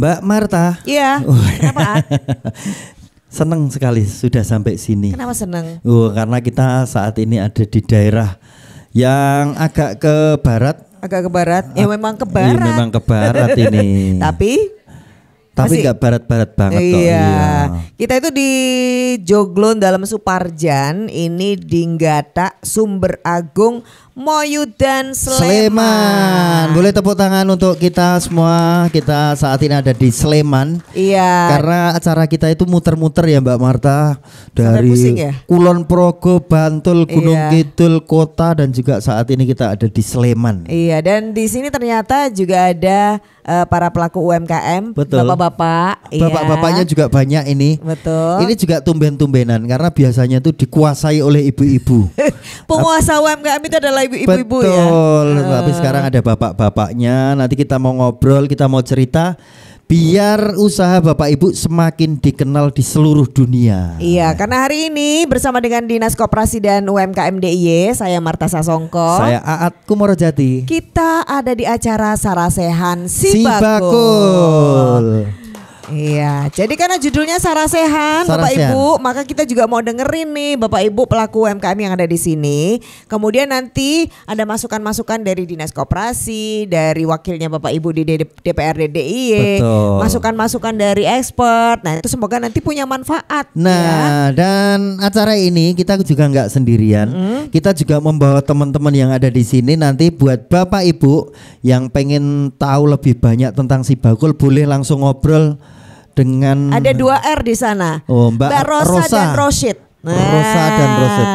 Mbak Marta. Iya. Kenapa? Seneng sekali sudah sampai sini. Kenapa seneng? Karena kita saat ini ada di daerah yang agak ke barat. Agak ke barat. Ya memang ke barat. Iya, memang ke barat ini. Tapi nggak barat-barat banget kok. Iya. Kita itu di Joglon dalam Suparjan, ini di Nggata, Sumber Agung, Moyudan, Sleman. Boleh tepuk tangan untuk kita semua. Kita saat ini ada di Sleman. Iya. Karena acara kita itu muter-muter ya Mbak Marta, dari ya? Kulon Progo, Bantul, Gunung Kidul, kota, dan juga saat ini kita ada di Sleman. Iya, dan di sini ternyata juga ada para pelaku UMKM, betul. Bapak-bapak. Bapak-bapaknya juga banyak ini. Betul. Ini juga tumben-tumbenan karena biasanya itu dikuasai oleh ibu-ibu. Penguasa UMKM itu adalah ibu-ibu ya. Betul. Tapi sekarang ada bapak-bapaknya. Nanti kita mau ngobrol, kita mau cerita, biar usaha Bapak Ibu semakin dikenal di seluruh dunia. Iya, karena hari ini bersama dengan Dinas Koperasi dan UMKM DIY, saya Marta Sasongko, saya Aat Kumorojati. Kita ada di acara Sarasehan Si Bakul. Bakul. Iya, jadi karena judulnya Sarasehan, Bapak Ibu, maka kita juga mau dengerin nih Bapak Ibu pelaku UMKM yang ada di sini. Kemudian nanti ada masukan-masukan dari Dinas Koperasi, dari wakilnya Bapak Ibu di DPRD DIY, masukan-masukan dari expert. Nah, itu semoga nanti punya manfaat. Nah, ya. Dan acara ini kita juga nggak sendirian. Kita juga membawa teman-teman yang ada di sini. Nanti buat Bapak Ibu yang pengen tahu lebih banyak tentang Si Bakul, boleh langsung ngobrol dengan ada 2 R di sana. Mbak Rosa dan Rosyid. Rosa dan Rosyid.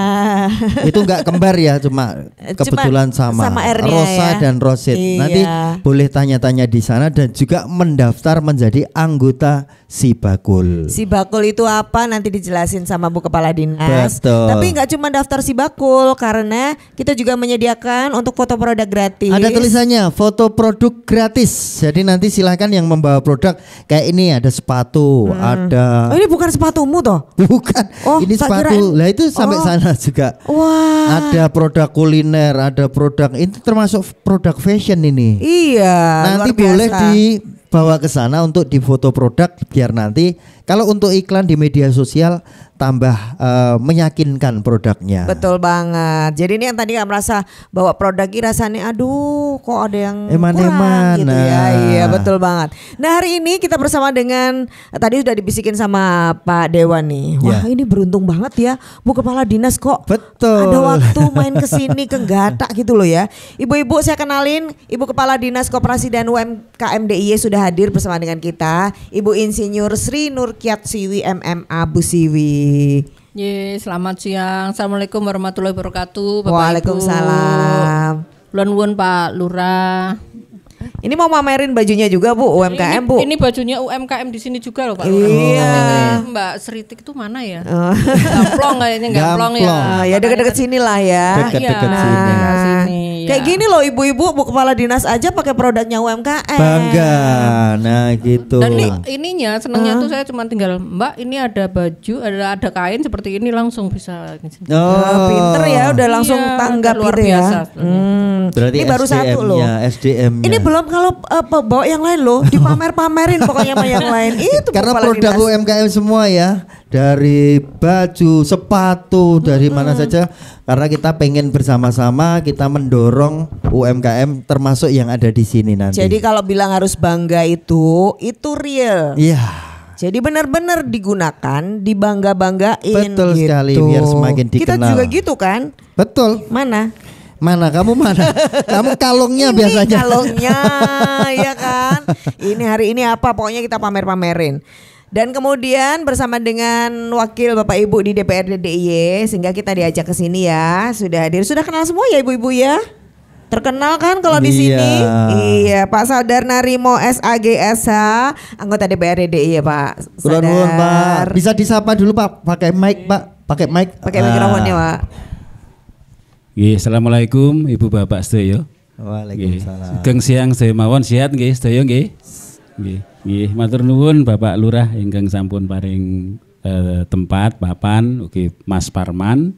Itu enggak kembar ya, cuma kebetulan sama R-nya Rosa ya. dan Rosyid. Iya. Nanti boleh tanya-tanya di sana dan juga mendaftar menjadi anggota Si Bakul. Si Bakul itu apa nanti dijelasin sama Bu Kepala Dinas. Betul. Tapi enggak cuma daftar Si Bakul, karena kita juga menyediakan untuk foto produk gratis. Ada tulisannya foto produk gratis. Jadi nanti silahkan yang membawa produk kayak ini, ada sepatu, ada. Oh, ini bukan sepatumu toh? Bukan. Oh, ini sepatu. Lah itu sampai sana juga. Wah. Ada produk kuliner, ada produk, itu termasuk produk fashion ini. Iya. Nanti boleh dibawa ke sana untuk difoto produk, biar nanti kalau untuk iklan di media sosial tambah meyakinkan produknya. Betul banget. Jadi ini yang tadi nggak merasa bahwa produk ini rasanya aduh kok ada yang eman-eman gitu ya. Iya betul banget. Nah hari ini kita bersama dengan tadi sudah dibisikin sama Pak Dewan nih. Wah ini beruntung banget ya Bu Kepala Dinas kok. Betul. Ada waktu main kesini ke Nggata gitu loh ya. Ibu-ibu saya kenalin Ibu Kepala Dinas Koperasi dan UMKM DIY sudah hadir bersama dengan kita. Ibu Insinyur Sri Nurkiat Siwi MMA Bu Siwi. Selamat siang. Assalamualaikum warahmatullahi wabarakatuh. Bapak Waalaikumsalam. Nuwun Pak Lurah. Ini mau mamerin bajunya juga Bu UMKM Bu. Ini bajunya UMKM di sini juga loh Pak. Iya. Mbak Seritik itu mana ya? Gamplong kayaknya, gamplong ya. Ya dekat-dekat sini lah ya. Dekat-dekat sini. Kayak gini loh ibu-ibu Bu Kepala Dinas aja pakai produknya UMKM. Bangga. Nah gitu. Dan ininya senangnya tuh saya cuma tinggal Mbak ini ada baju, ada kain seperti ini langsung bisa. Pinter ya udah langsung tanggap luar gitu biasa, ya. Berarti ini baru satu loh. SDM-nya. Ini belum kalau bawa yang lain loh, dipamer-pamerin pokoknya sama yang lain. Itu karena produk UMKM semua ya. Dari baju, sepatu, dari mana saja. Karena kita pengen bersama-sama kita mendorong UMKM termasuk yang ada di sini nanti. Jadi kalau bilang harus bangga itu real. Iya. Jadi benar-benar digunakan, dibangga-banggain. Betul gitu. Sekali, biar semakin dikenal. Kita juga gitu kan? Betul. Mana? Kamu mana? Kamu kalungnya ini biasanya. Kalungnya, ya kan? Ini hari ini apa? Pokoknya kita pamer-pamerin. Dan kemudian bersama dengan wakil Bapak Ibu di DPRD DIY, sehingga kita diajak ke sini ya. Sudah hadir, sudah kenal semua ya ibu-ibu ya? Terkenal kan kalau di sini? Iya, Pak Sadar Narimo SAGSH, anggota DPRD DIY Pak. Sadar. Pak. Bisa disapa dulu Pak, pakai mic Pak, pakai mic. Pakai mikrofonnya Pak. Assalamualaikum Ibu Bapak sedaya. Waalaikumsalam. Geng siang sedaya mawon sehat nggih sedaya nggih. Nggih, matur nuwun Bapak Lurah ingkang sampun paring tempat papan ugi Mas Parman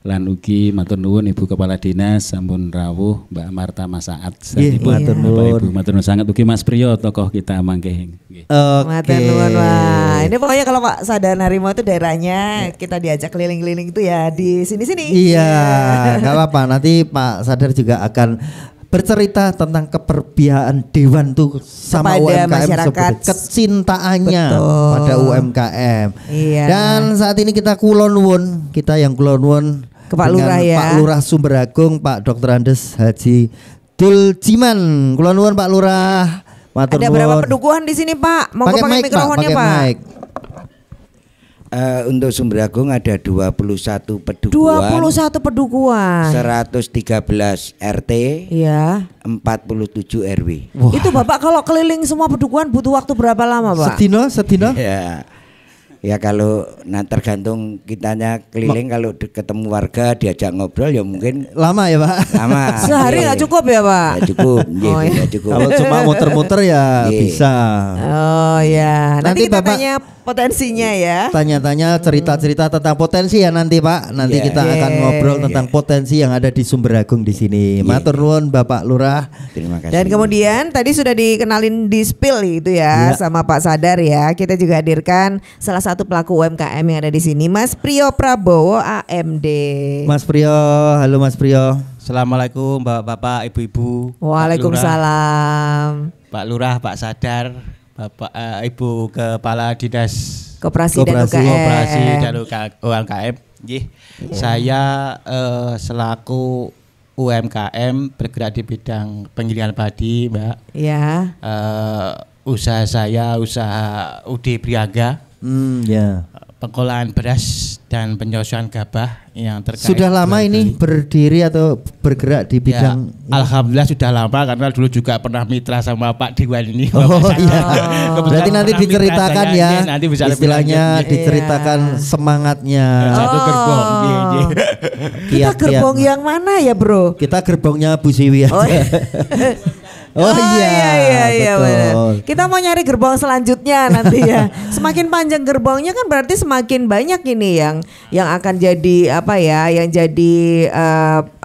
lan ugi matur nuwun Ibu Kepala Dinas sampun rawuh Mbak Marta Masaat. Nggih, matur nuwun. Ibu matur nuwun sangat ugi Mas Priyo tokoh kita mangke. Nggih. Matur nuwun, Wah. Ini pokoknya kalau Pak Sadar Narimo itu daerahnya kita diajak keliling-keliling itu ya di sini-sini. Iya, nggak apa-apa. Nanti Pak Sadar juga akan bercerita tentang keperpihakan Dewan tuh sama Kepada UMKM masyarakat. seperti kecintaannya Betul. pada UMKM. Iya. Dan saat ini kita kulon wun, kita yang kulon wun Ke Pak Lurah ya. Pak Lurah Sumberagung, Pak Dr. Andes Haji Duljiman. Kulon wun Pak Lurah. Matur Ada nuwun. berapa pedukuhan di sini, Pak? Mau pakai mic, mikrofonnya, pakai Pak? mic. Untuk Sumberagung ada 21 pedukuhan, 21 pedukuhan. 113 RT, Iya. 47 RW. Wah. Itu Bapak kalau keliling semua pedukuhan butuh waktu berapa lama, Pak? Sedino. Ya kalau tergantung kitanya keliling, kalau ketemu warga diajak ngobrol ya mungkin Lama ya Pak? lama. Sehari nggak cukup ya, Pak? Ya cukup, nggih, Oh, iya. ya cukup. Kalau cuma muter-muter ya Iya. bisa. Oh ya, nanti Nanti kita Bapak- tanya potensinya ya. Tanya-tanya cerita-cerita tentang potensi ya nanti Pak. Nanti Iya. kita akan Iya. ngobrol tentang potensi yang ada di Sumberagung di sini. Matur nuwun Bapak Lurah. Terima kasih. Dan kemudian tadi sudah dikenalin di spill itu ya Iya. sama Pak Sadar ya. Kita juga hadirkan salah satu pelaku UMKM yang ada di sini, Mas Priyo Prabowo AMD. Mas Priyo, halo Mas Priyo. Assalamualaikum Bapak-bapak, Ibu-ibu. Waalaikumsalam. Pak Lurah, Pak Sadar, Bapak Ibu Kepala Dinas Koperasi dan Koperasi. UKM. Koperasi dan UMKM. Nggih. Saya selaku UMKM bergerak di bidang penggilingan padi, Mbak. Ya. Usaha saya usaha UD Briaga, Ya. pengolahan beras dan penyosian gabah yang terkait. Sudah lama ini berdiri atau bergerak di bidang Alhamdulillah sudah lama, karena dulu juga pernah mitra sama Pak Dewan ini. Oh iya. Kebetulan Berarti nanti pernah diceritakan mitra ya. saya, nanti bisa lebih Istilahnya lanjut. diceritakan semangatnya. Satu gerbong. Iya, iya. Kita Kiat-kiat. gerbong yang mana ya, Bro? Kita gerbongnya Bu Siwi aja. Oh, iya. Oh iya, iya, betul. benar. Kita mau nyari gerbong selanjutnya nanti ya. Semakin panjang gerbongnya kan berarti semakin banyak ini yang akan jadi apa ya, yang jadi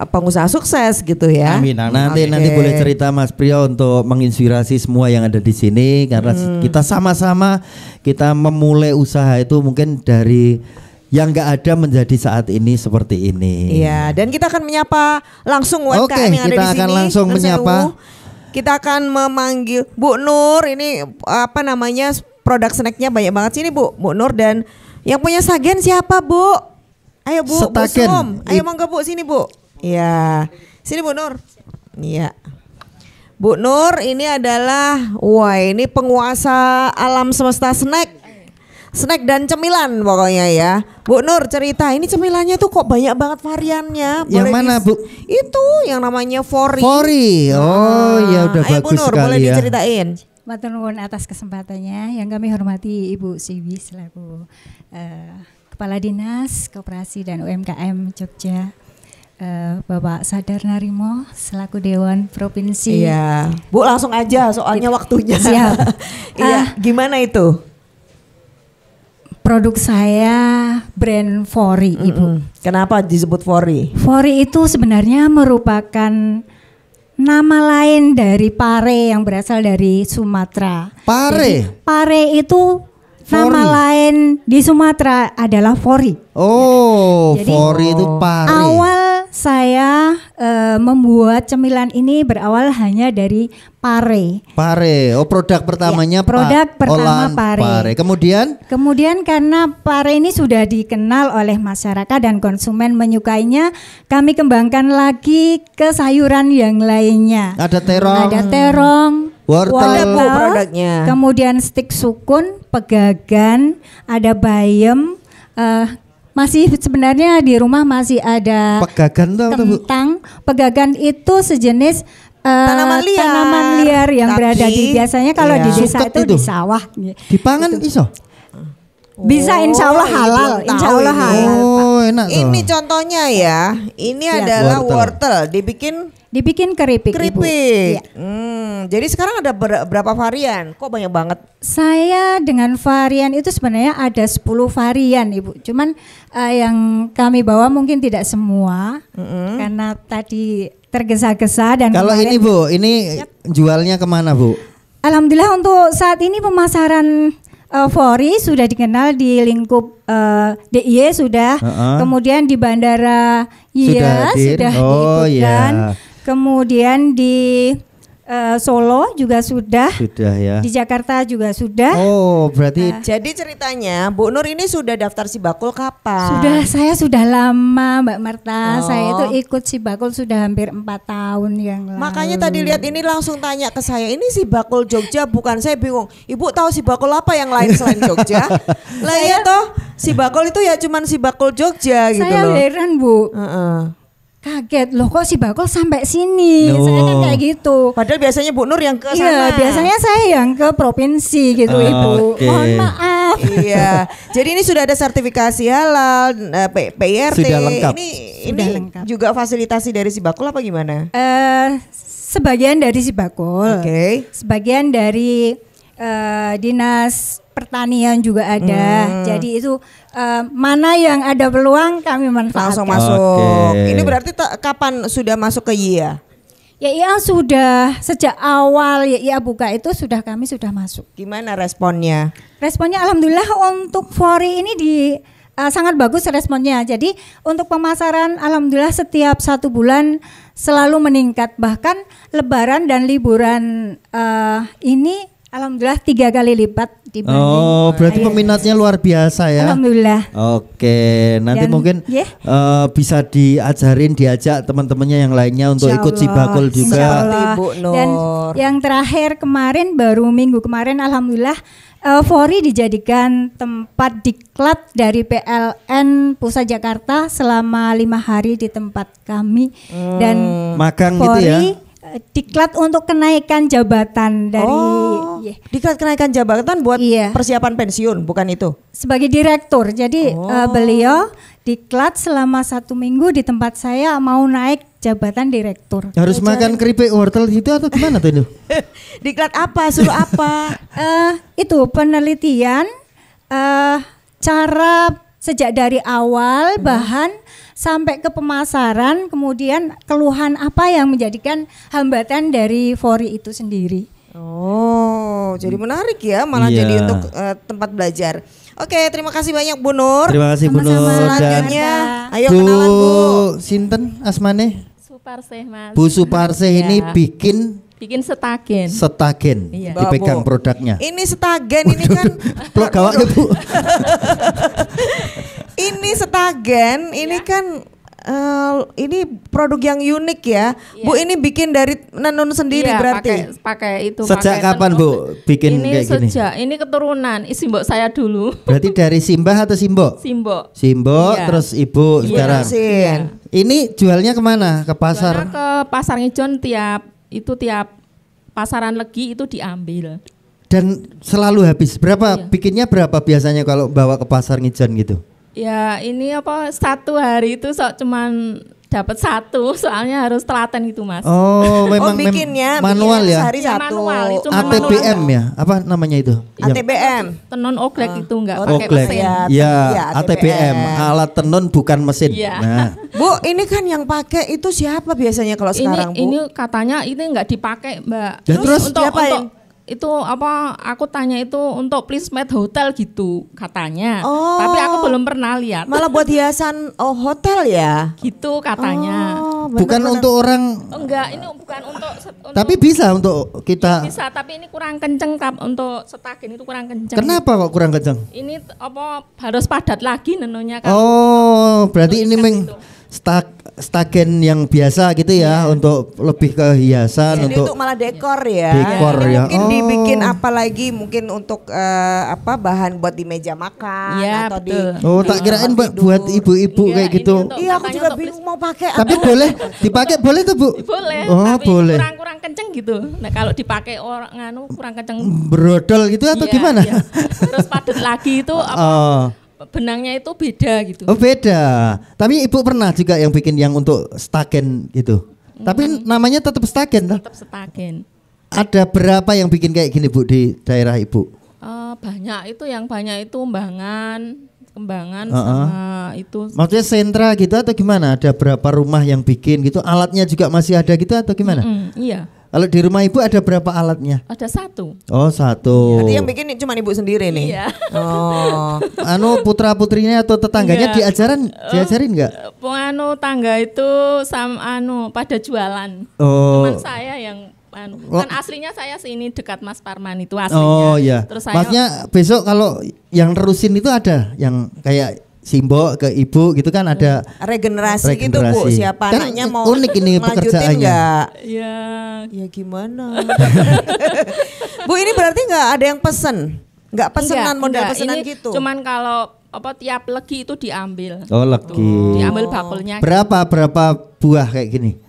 pengusaha sukses gitu ya. Amin, amin. Nanti Oke. boleh cerita Mas Priyo untuk menginspirasi semua yang ada di sini karena kita sama-sama kita memulai usaha itu mungkin dari yang nggak ada menjadi saat ini seperti ini. Iya, dan kita akan menyapa langsung UMKM Oke, yang ada kita di sini. akan langsung Nur menyapa. Sewu. Kita akan memanggil Bu Nur. Ini apa namanya, produk snacknya banyak banget sini Bu Nur, dan yang punya Sagen siapa Bu? Ayo Bu, Bu Setagen. Sum. Ayo monggo Bu, sini Bu. Iya, sini Bu Nur. Iya. Bu Nur ini adalah, wah ini penguasa alam semesta snack dan cemilan pokoknya ya. Bu Nur cerita, ini cemilannya tuh kok banyak banget variannya. Yang mana, Bu? Itu yang namanya Fori. Fori. Oh ya udah Ayo Bu bagus Nur, sekali boleh ya. diceritain. Matur nuwun atas kesempatannya. Yang kami hormati Ibu Siwi selaku Kepala Dinas Koperasi dan UMKM Jogja, Bapak Sadar Narimo selaku Dewan Provinsi. Iya. Bu langsung aja soalnya waktunya. Siap. Iya, gimana itu? Produk saya brand Fori, Ibu. Kenapa disebut Fori? Fori itu sebenarnya merupakan nama lain dari pare yang berasal dari Sumatera. Pare? Jadi, pare itu nama Fori. lain di Sumatera adalah Fori. Oh, Jadi, Fori itu pare. Awal saya membuat cemilan ini berawal hanya dari pare. Pare. Oh, produk pertamanya Ya, produk pertama olahan pare. Kemudian Kemudian karena pare ini sudah dikenal oleh masyarakat dan konsumen menyukainya, kami kembangkan lagi ke sayuran yang lainnya. ada terong. Ada terong, Wortel. Ada Bu produknya. kemudian stik sukun, pegagan, ada bayam. Masih sebenarnya di rumah masih ada Pegagan tuh apa, Bu? kentang. Pegagan itu sejenis Tanaman liar. tanaman liar yang Tapi, berada di, biasanya kalau iya. di desa Suket itu itu. di sawah. Dipangan iso? Bisa insya Allah ini halal, belum insya tahu Allah ini. halal. Pak. Oh, enak tuh. Ini contohnya ya. Ini Ya. adalah Wortel. wortel. Dibikin dibikin keripik, Ibu. Keripik. Iya. Jadi sekarang ada berapa varian? Kok banyak banget? Saya dengan varian itu sebenarnya ada 10 varian, Ibu. Cuman yang kami bawa mungkin tidak semua karena tadi tergesa-gesa dan Kalau kemarin- ini Bu, ini jualnya kemana Bu? Alhamdulillah untuk saat ini pemasaran Fori sudah dikenal di lingkup DIY sudah, kemudian di Bandara Sudah Iya hadir? sudah Oh, diikutkan, iya. kemudian di Solo juga sudah, Sudah ya. di Jakarta juga sudah. Oh, berarti Jadi ceritanya Bu Nur ini sudah daftar Sibakul kapan? Saya sudah lama Mbak Marta, Oh. saya itu ikut Sibakul sudah hampir 4 tahun yang lalu. Makanya tadi lihat ini langsung tanya ke saya, ini Sibakul Jogja bukan? Saya bingung. Ibu tahu Sibakul apa yang lain selain Jogja? Lah iya toh, Sibakul itu ya cuman Sibakul Jogja gitu Saya loh. heran Bu, Heeh. kaget loh kok Sibakul sampai sini, saya kan kayak gitu. Padahal biasanya Bu Nur yang ke sana. Iya, biasanya saya yang ke provinsi gitu Ibu. Oke. Mohon maaf. Iya. Jadi ini sudah ada sertifikasi halal, PIRT. Sudah lengkap. Ini Sudah lengkap. juga fasilitasi dari Sibakul apa gimana? Sebagian dari Sibakul, Oke. sebagian dari dinas pertanian juga ada. Jadi itu mana yang ada peluang kami Langsung manfaatkan. masuk. Oke. Ini berarti kapan sudah masuk ke YIA? Ya iya sudah sejak awal ya iya buka itu kami sudah masuk. Gimana responnya? Responnya alhamdulillah untuk Fori ini sangat bagus responnya. Jadi untuk pemasaran alhamdulillah setiap 1 bulan selalu meningkat. Bahkan Lebaran dan liburan ini alhamdulillah 3 kali lipat dibanding. Oh, berarti peminatnya luar biasa ya. Alhamdulillah. Oke, nanti Dan, mungkin ya. bisa diajak teman-temannya yang lainnya untuk Insya ikut Allah, Sibakul insya juga. Allah. Ibu Nur. Dan yang terakhir kemarin baru minggu kemarin alhamdulillah Fori dijadikan tempat diklat dari PLN Pusat Jakarta selama 5 hari di tempat kami dan Magang gitu Fori ya. Diklat untuk kenaikan jabatan dari iya, Diklat kenaikan jabatan buat Iya. persiapan pensiun, bukan itu? sebagai direktur. Jadi beliau diklat selama 1 minggu di tempat saya mau naik jabatan direktur. Harus makan keripik wortel gitu atau gimana tuh itu? Diklat apa? Suruh apa? Itu penelitian cara sejak dari awal bahan sampai ke pemasaran, kemudian keluhan apa yang menjadikan hambatan dari Fori itu sendiri. Oh, jadi menarik ya, malah Iya. jadi untuk tempat belajar. Oke, terima kasih banyak Bu Nur. Terima kasih Bu Nur. Sama-sama. Dan Selanjutnya, ayo Bu kenalan Bu. Sinten asmane? Suparseh Mas. Bu Suparseh ini Ya. bikin Bikin setagen. setagen, Iya. dipegang Bu. produknya. Ini setagen ini kan Plok gawake Bu. ini setagen, ini kan ini produk yang unik ya. Bu ini bikin dari nenun sendiri Iya, berarti. pakai itu. Sejak pakai kapan, tenun. Bu, bikin ini kayak gini? sejak ini keturunan simbok saya dulu. Berarti dari Simbah atau Simbo? Simbok. Simbo, Iya. terus Ibu sekarang. Mesin. Ini jualnya kemana? Ke Karena pasar? ke pasar Ngijon tiap pasaran Legi itu diambil. Dan selalu habis. Berapa? Iya. Bikinnya berapa biasanya kalau bawa ke pasar Ngijon gitu? Ya ini satu hari itu cuman dapat 1, soalnya harus telaten gitu Mas. Oh, memang bikinnya manual bikinnya ya. sehari Ya, satu. manual, itu ATBM ya? Apa namanya itu? Yang- ATBM. Tenun oglek itu enggak Oh, pakai glek. mesin. Ya, Ya, iya, ATBM, alat tenun bukan mesin. Iya. Nah, Bu, ini kan yang pakai itu siapa biasanya kalau sekarang, Bu? Ini katanya ini enggak dipakai, Mbak. Ya, terus untuk diapain? itu aku tanya itu untuk placement hotel gitu katanya. Oh. Tapi aku belum pernah lihat. Malah buat hiasan hotel ya? Gitu katanya. Oh, bukan bener-bener. untuk orang, Enggak, ini bukan untuk tapi bisa untuk kita. bisa, tapi ini kurang kenceng untuk setagen itu kurang kenceng. Kenapa kok kurang kencang? Ini harus padat lagi nenunnya kan. Oh, berarti ini stagen yang biasa gitu ya, untuk lebih ke hiasan, Jadi untuk untuk malah dekor ya. Dekor Ini ya. Mungkin Oh. dibikin apa lagi? Mungkin untuk bahan buat di meja makan Iya, atau betul. Oh, tak kirain buat ibu-ibu Enggak, kayak ini gitu. untuk- Iya, aku Katanya juga untuk bingung mau pakai Tapi apa. boleh dipakai, boleh tuh Bu? Boleh, Oh, tapi boleh. kurang kenceng gitu. Nah, kalau dipakai orang kurang kenceng. Brodol gitu atau Iya, gimana? iya. Terus padat lagi itu Oh. benangnya itu beda gitu. Oh, beda. Tapi Ibu pernah juga yang bikin yang untuk stagen gitu? Tapi namanya tetap Stagen toh? Tetap Stagen. Ada berapa yang bikin kayak gini Bu di daerah Ibu? Banyak itu, yang banyak itu kembangan sama itu. Maksudnya sentra gitu atau gimana? Ada berapa rumah yang bikin gitu? Alatnya juga masih ada gitu atau gimana? Iya. Kalau di rumah Ibu ada berapa alatnya? Ada 1. Oh 1. Berarti yang bikin cuma Ibu sendiri nih. Iya. Oh. Putra-putrinya atau tetangganya Enggak. diajarin enggak? Tangga itu sama pada jualan. Oh. Cuman saya yang kan aslinya saya sini dekat Mas Parman itu aslinya. Oh iya. Terus saya Maksudnya besok kalau yang nerusin itu ada yang kayak Simbo ke Ibu gitu kan ada Regenerasi gitu Bu, siapa Kan anaknya mau unik ini melanjutin pekerjaannya. enggak? ya Ya gimana? Bu, ini berarti enggak ada yang pesen? Enggak pesenan model pesenan ini gitu. cuman kalau tiap legi itu diambil. Oh legi. Diambil bakulnya. Berapa buah kayak gini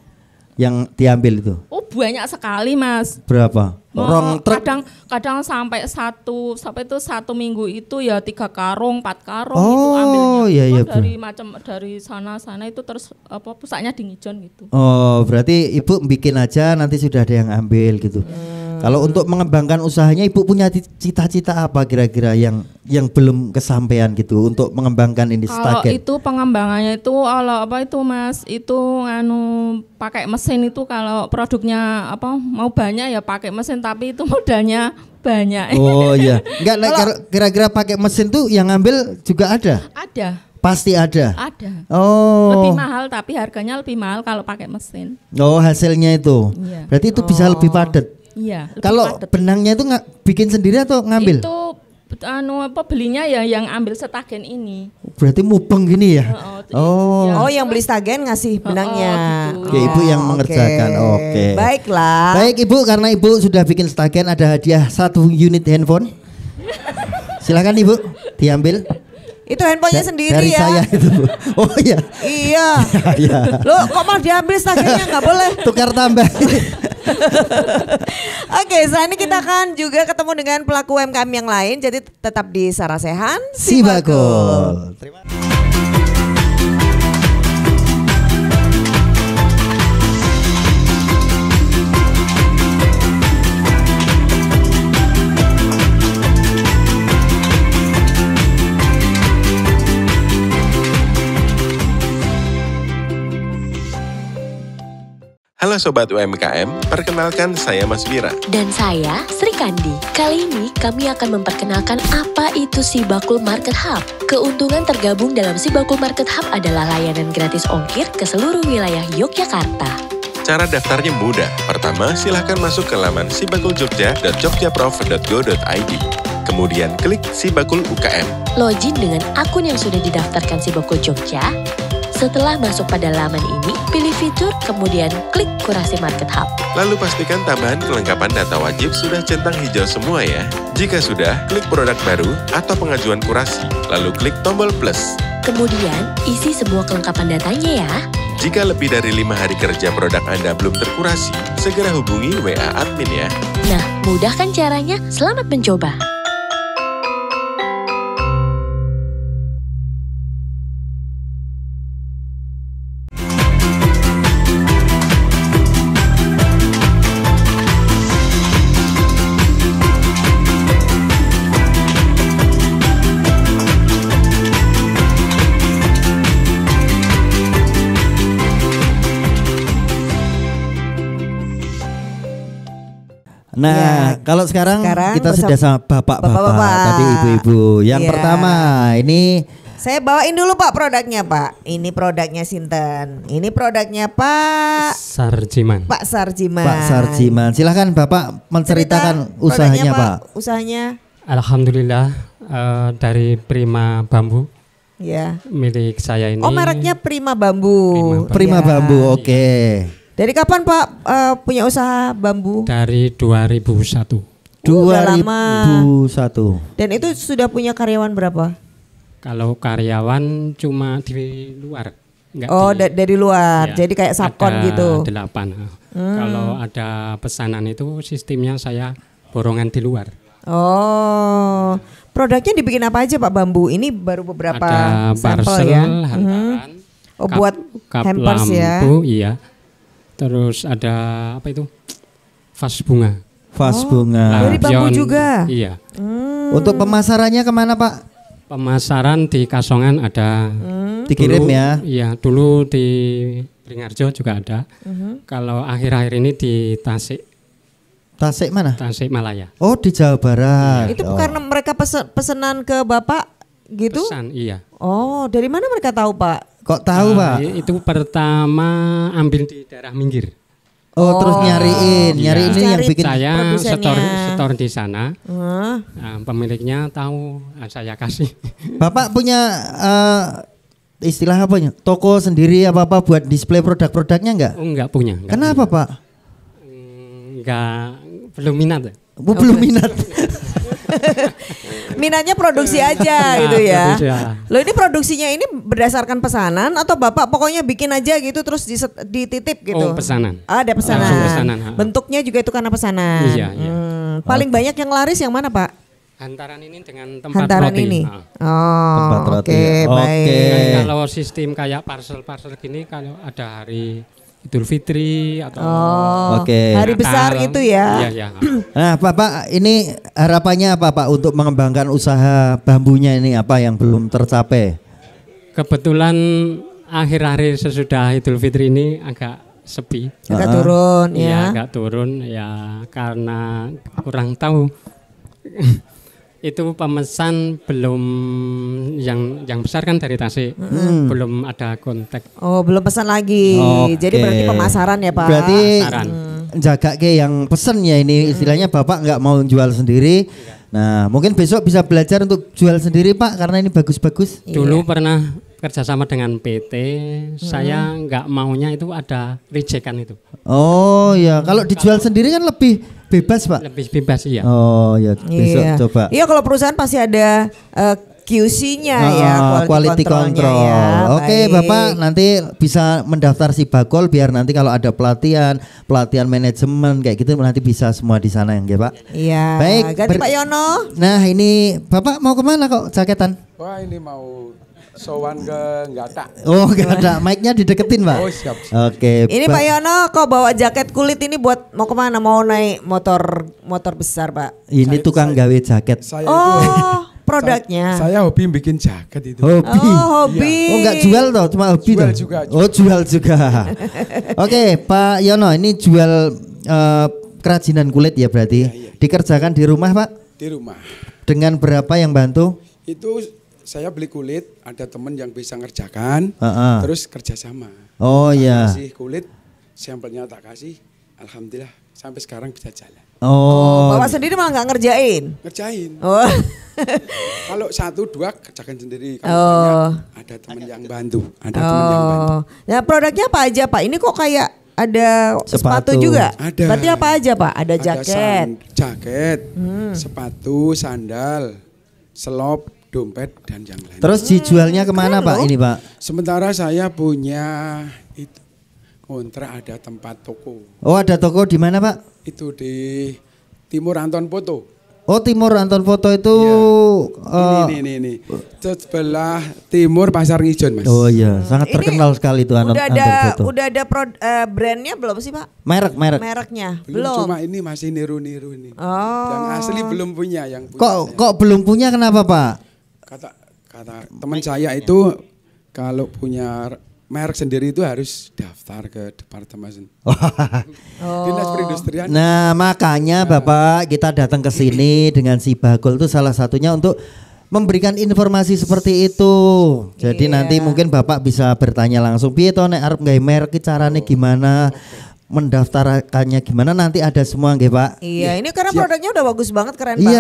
yang diambil itu? Oh banyak sekali Mas. Berapa? Rong truk. Kadang sampai itu 1 minggu itu ya 3 karung 4 karung Oh, itu ambilnya. iya, iya, Bu. Dari sana itu terus pusatnya di Ngijon gitu. Oh berarti Ibu bikin aja nanti sudah ada yang ambil gitu. Kalau untuk mengembangkan usahanya Ibu punya cita-cita apa kira-kira yang belum kesampaian gitu untuk mengembangkan ini Kalau Stagen? itu pengembangannya itu kalau mas itu pakai mesin itu kalau produknya mau banyak ya pakai mesin tapi itu modalnya banyak. Oh iya. Enggak kira-kira pakai mesin tuh yang ngambil juga ada? Ada. Pasti ada. Ada. Oh. Lebih mahal tapi harganya lebih mahal kalau pakai mesin. Oh hasilnya itu. Iya. Berarti itu bisa lebih padat. Iya. lebih Kalau padat. benangnya itu bikin sendiri atau ngambil? Itu belinya ya yang ambil Stagen ini. Berarti mubeng gini ya? Oh. Oh, yang beli Stagen ngasih benangnya. gitu. Oke, Ibu yang mengerjakan. Oke. Baiklah. Baik Ibu, karena Ibu sudah bikin Stagen ada hadiah 1 unit handphone. Silakan Ibu diambil. Itu handphonenya sendiri dari ya. saya itu. Bu. Oh iya. Iya. Iya. Loh, kok mau diambil Stagennya nggak boleh? Tukar tambah. Oke, saat ini kita akan juga ketemu dengan pelaku UMKM yang lain. Jadi tetap di Sarasehan Si Bakul. Terima kasih. Halo Sobat UMKM, perkenalkan saya Mas Wira. Dan saya Sri Kandi. Kali ini kami akan memperkenalkan apa itu Si Bakul Market Hub. Keuntungan tergabung dalam Si Bakul Market Hub adalah layanan gratis ongkir ke seluruh wilayah Yogyakarta. Cara daftarnya mudah. Pertama, silahkan masuk ke laman sibakuljogja.jogjaprof.go.id. Kemudian klik Si Bakul UKM. Login dengan akun yang sudah didaftarkan Si Bakul Jogja. Setelah masuk pada laman ini, pilih fitur, kemudian klik kurasi Market Hub. Lalu pastikan tambahan kelengkapan data wajib sudah centang hijau semua ya. Jika sudah, klik produk baru atau pengajuan kurasi, lalu klik tombol plus. Kemudian, isi semua kelengkapan datanya ya. Jika lebih dari 5 hari kerja produk Anda belum terkurasi, segera hubungi WA admin ya. Nah, mudah kan caranya? Selamat mencoba. Nah, kalau sekarang kita sudah sama bapak-bapak, tadi ibu-ibu. Yang pertama, ini saya bawain dulu Pak produknya Pak. Ini produknya Sinten. Ini produknya Pak Sarjiman. Pak Sarjiman. Pak Sarjiman. Silahkan Bapak menceritakan usahanya Pak. Usahanya. Alhamdulillah dari Prima Bambu. Ya. Milik saya ini. Oh, mereknya Prima Bambu. Prima Bambu, oke. Dari kapan Pak punya usaha bambu? Dari 2001. 2001. Dan itu sudah punya karyawan berapa? Kalau karyawan cuma di luar. Dari luar. Ya, jadi kayak subkon gitu. 8. Kalau ada pesanan itu sistemnya saya borongan di luar. Oh, produknya dibikin apa aja Pak bambu? Ini baru beberapa ada sampel parcel, ya. hantaran. Oh, buat kap hampers lampu, ya. Iya. Terus ada apa itu? Vas bunga. Vas bunga. Dari bambu juga? Iya. Untuk pemasarannya kemana Pak? Pemasaran di Kasongan ada. Dikirim Dulu, ya? Iya, dulu di Pringharjo juga ada. Kalau akhir-akhir ini di Tasik. Tasik mana? Tasik Malaya. Oh di Jawa Barat. Itu karena mereka pesanan ke Bapak gitu? Pesan, iya. Oh, dari mana mereka tahu Pak? Kok tahu Pak? Itu pertama ambil di daerah Minggir. Oh, terus nyariin Iya. ini yang bikin Saya produsennya. setor di sana. Nah, pemiliknya tahu, saya kasih. Bapak punya istilah apanya? Toko sendiri apa buat display produk-produknya enggak? Oh, enggak punya. Enggak Kenapa punya. Pak? Enggak, belum minat. Oh, belum minat. Minatnya produksi aja gitu ya. produksi, ya. Loh ini produksinya ini berdasarkan pesanan atau Bapak pokoknya bikin aja gitu terus dititip gitu? Oh, pesanan. Ada pesanan. Langsung pesanan. Bentuknya juga itu karena pesanan. Iya, iya. Paling banyak yang laris yang mana Pak? Hantaran ini dengan tempat Hantaran roti. ini. Nah. Tempat Oh, roti. oke, baik. Kan kalau sistem kayak parcel gini kalau ada hari Idul Fitri atau Oke. Hari besar Natal, itu ya. Iya, iya. Nah, Bapak ini harapannya apa Pak untuk mengembangkan usaha bambunya ini apa yang belum tercapai? Kebetulan akhir-akhir sesudah Idul Fitri ini agak sepi. Agak turun Iya, ya. agak turun ya karena kurang tahu. Itu pemesan belum yang besar kan dari Tasik. Belum ada kontak. Oh, belum pesan lagi. Oke. Jadi berarti pemasaran ya, Pak. Berarti Pemasaran. jaga ke yang pesen ya ini istilahnya Bapak nggak mau jual sendiri. Nah, mungkin besok bisa belajar untuk jual sendiri Pak karena ini bagus-bagus. Dulu pernah kerjasama dengan PT, saya nggak maunya itu ada rejekan itu. Oh ya, kalau dijual sendiri kan lebih bebas Pak. Lebih bebas ya. Oh ya, besok Iya. coba. Iya, kalau perusahaan pasti ada QC-nya ya, quality controlnya control. ya. Oke, Baik. Bapak nanti bisa mendaftar Sibagol biar nanti kalau ada pelatihan manajemen kayak gitu nanti bisa semua di sana ya, Pak. Iya. Baik, Ganti Pak Yono. Nah, ini Bapak mau kemana kok jaketan? Wah, ini mau sowan ke Gata. Oh, enggak ada. Mic-nya dideketin, Pak. Oh, siap. Oke. Ini Pak Yono kok bawa jaket kulit ini buat mau kemana? Mau naik motor besar, Pak? Ini tukang gawe jaket. Saya Oh, produknya. Saya hobi bikin jaket itu. Hobi. Oh, hobi. Oh, enggak jual toh, cuma hobi Jual toh. juga. Oh, jual juga. Oke, Pak Yono, ini jual kerajinan kulit ya berarti. Dikerjakan di rumah, Pak? Di rumah. Dengan berapa yang bantu? Itu saya beli kulit, ada temen yang bisa ngerjakan, Heeh. terus kerjasama. Oh iya. Kasih kulit, sampelnya tak kasih, alhamdulillah sampai sekarang bisa jalan. Oh. Bapak sendiri malah nggak ngerjain. Ngerjain. Oh. Kalau 1-2 kerjakan sendiri. Kalau Oh. banyak, ada temen yang bantu, ada temen yang bantu. Oh. Nah, produknya apa aja, Pak? Ini kok kayak ada sepatu Sepatu. juga? Ada. Berarti apa aja, Pak? Ada jaket. Jaket, sepatu, sandal, selop, dompet dan yang lain. Terus dijualnya kemana keren Pak loh. ini Pak? Sementara saya punya itu kontrak ada tempat toko. Oh ada toko di mana Pak? Itu di Timur Anton Poto. Oh Timur Anton Foto itu. Ini. Sebelah timur Pasar Ngijon, Mas. Oh iya, sangat Ini terkenal sekali itu Anton Foto. Udah ada brandnya belum sih, Pak? Merek. Mereknya belum. Cuma ini masih niru-niru ini. Oh. Yang asli belum punya, yang punya Kok belum punya kenapa Pak? kata teman saya itu kalau punya merek sendiri itu harus daftar ke departemen dinas perindustrian. Nah makanya Bapak kita datang ke sini dengan Sibagol itu salah satunya untuk memberikan informasi seperti itu. Jadi nanti mungkin Bapak bisa bertanya langsung piye to nek arep gawe merek iki carane gimana? Mendaftarkannya gimana nanti ada semua nggih Pak. Iya, ini karena produknya udah bagus banget, keren Iya.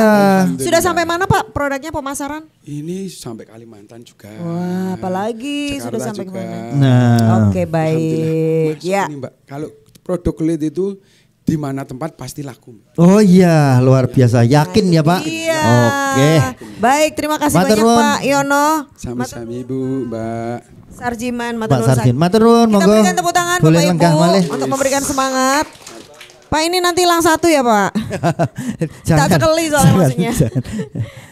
banget. Sudah sampai mana Pak produknya pemasaran? Ini sampai Kalimantan juga. Wah, apalagi Jakarta sudah sampai juga. kemana? Nah. Oke, baik. Masuk Ya. ini, Mbak. Kalau produk kulit itu di mana tempat pasti laku. Oh iya, luar biasa. Yakin ya Pak? Iya. Oke. Baik, terima kasih Matur banyak nuwun. Pak Yono. Sami-sami Ibu, Mbak. Sarjiman, Pak Matur Sarjin, matur nuwun, Kita monggo. berikan tepuk tangan Boleh Bapak lenggah Ibu malih. untuk memberikan semangat. Pak ini nanti hilang satu ya Pak? Jangan, Tak sekali soalnya jangan, maksudnya. jangan.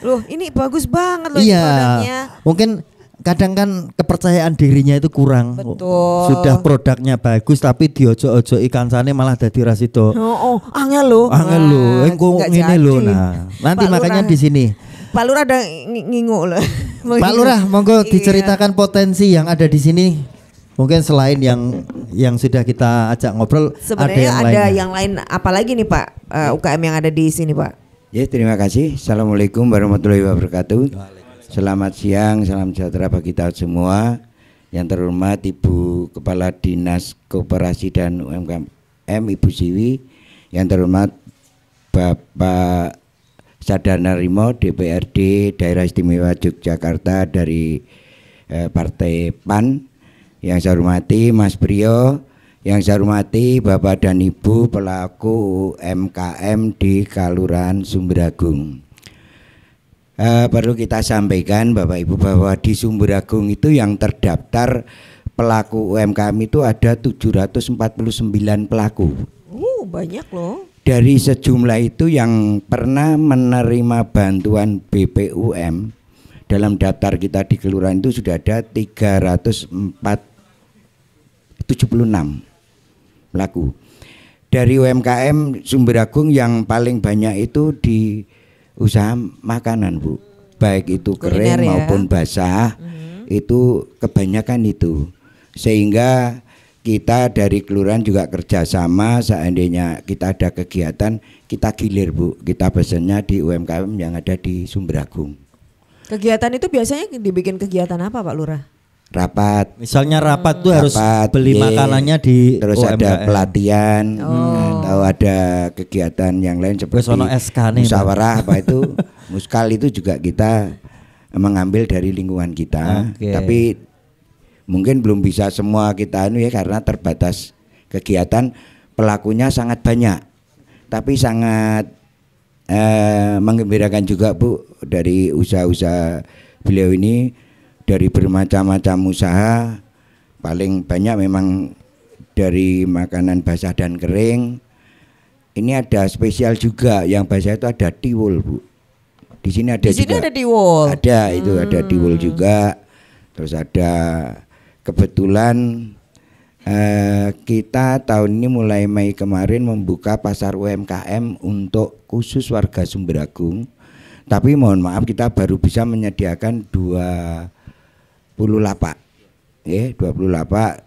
Loh ini bagus banget loh ini Iya, produknya. mungkin kadang kan kepercayaan dirinya itu kurang. Betul. Sudah produknya bagus tapi diojo-ojo ikan sane malah dadi ra sido. Angel lho. Angel lho, engko ngene lho. Nah, nanti Pak makanya Lurah. di sini. Pak Lurah ada nginguk loh. Pak Lurah, monggo diceritakan potensi yang ada di sini. Mungkin selain yang sudah kita ajak ngobrol, Sebenarnya ada lainnya. yang lain apalagi nih Pak, UKM yang ada di sini Pak? Ya, terima kasih. Assalamualaikum warahmatullahi wabarakatuh. Selamat siang, salam sejahtera bagi kita semua. Yang terhormat Ibu Kepala Dinas Koperasi dan UMKM Ibu Siwi. Yang terhormat Bapak Sadar Narimo DPRD Daerah Istimewa Yogyakarta dari Partai PAN. Yang saya hormati Mas Priyo, yang saya hormati Bapak dan Ibu pelaku UMKM di Kelurahan Sumberagung. Perlu kita sampaikan Bapak Ibu bahwa di Sumberagung itu yang terdaftar pelaku UMKM itu ada 749 pelaku. Banyak loh. Dari sejumlah itu yang pernah menerima bantuan BPUM dalam daftar kita di kelurahan itu sudah ada 376 pelaku. Dari UMKM Sumberagung yang paling banyak itu di usaha makanan, Bu. Baik itu Kuliner kering ya. maupun basah. Itu kebanyakan itu. Sehingga kita dari kelurahan juga kerjasama, seandainya kita ada kegiatan kita gilir, Bu. Kita pesannya di UMKM yang ada di Sumberagung. Kegiatan itu biasanya dibikin kegiatan apa Pak Lurah? Rapat. Misalnya rapat tuh harus beli makanannya di terus UMKM. ada pelatihan atau ada kegiatan yang lain seperti ono SK nih, musyawarah apa itu muskal itu juga kita mengambil dari lingkungan kita. Oke. Tapi mungkin belum bisa semua kita ya karena terbatas kegiatan, pelakunya sangat banyak. Tapi sangat menggembirakan juga, Bu, dari usaha-usaha beliau ini. Dari bermacam-macam usaha, paling banyak memang dari makanan basah dan kering. Ini ada spesial juga, yang basah itu ada tiwul, Bu. Di sini ada juga. Ada tiwul. Ada, itu ada tiwul juga. Terus ada kebetulan kita tahun ini mulai Mei kemarin membuka pasar UMKM untuk khusus warga Sumberagung. Tapi mohon maaf kita baru bisa menyediakan 20 lapak, 20 lapak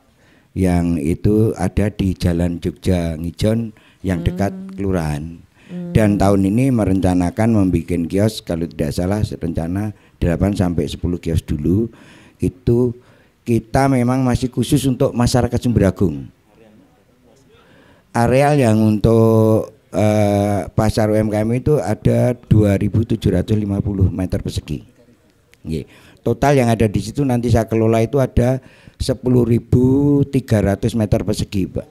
yang itu ada di Jalan Jogja Ngijon yang dekat kelurahan. Dan tahun ini merencanakan membuat kios, kalau tidak salah rencana 8 sampai 10 kios dulu. Itu kita memang masih khusus untuk masyarakat Sumberagung. Areal yang untuk pasar UMKM itu ada 2.750 meter persegi. Total yang ada di situ nanti saya kelola itu ada 10.300 meter persegi, Pak.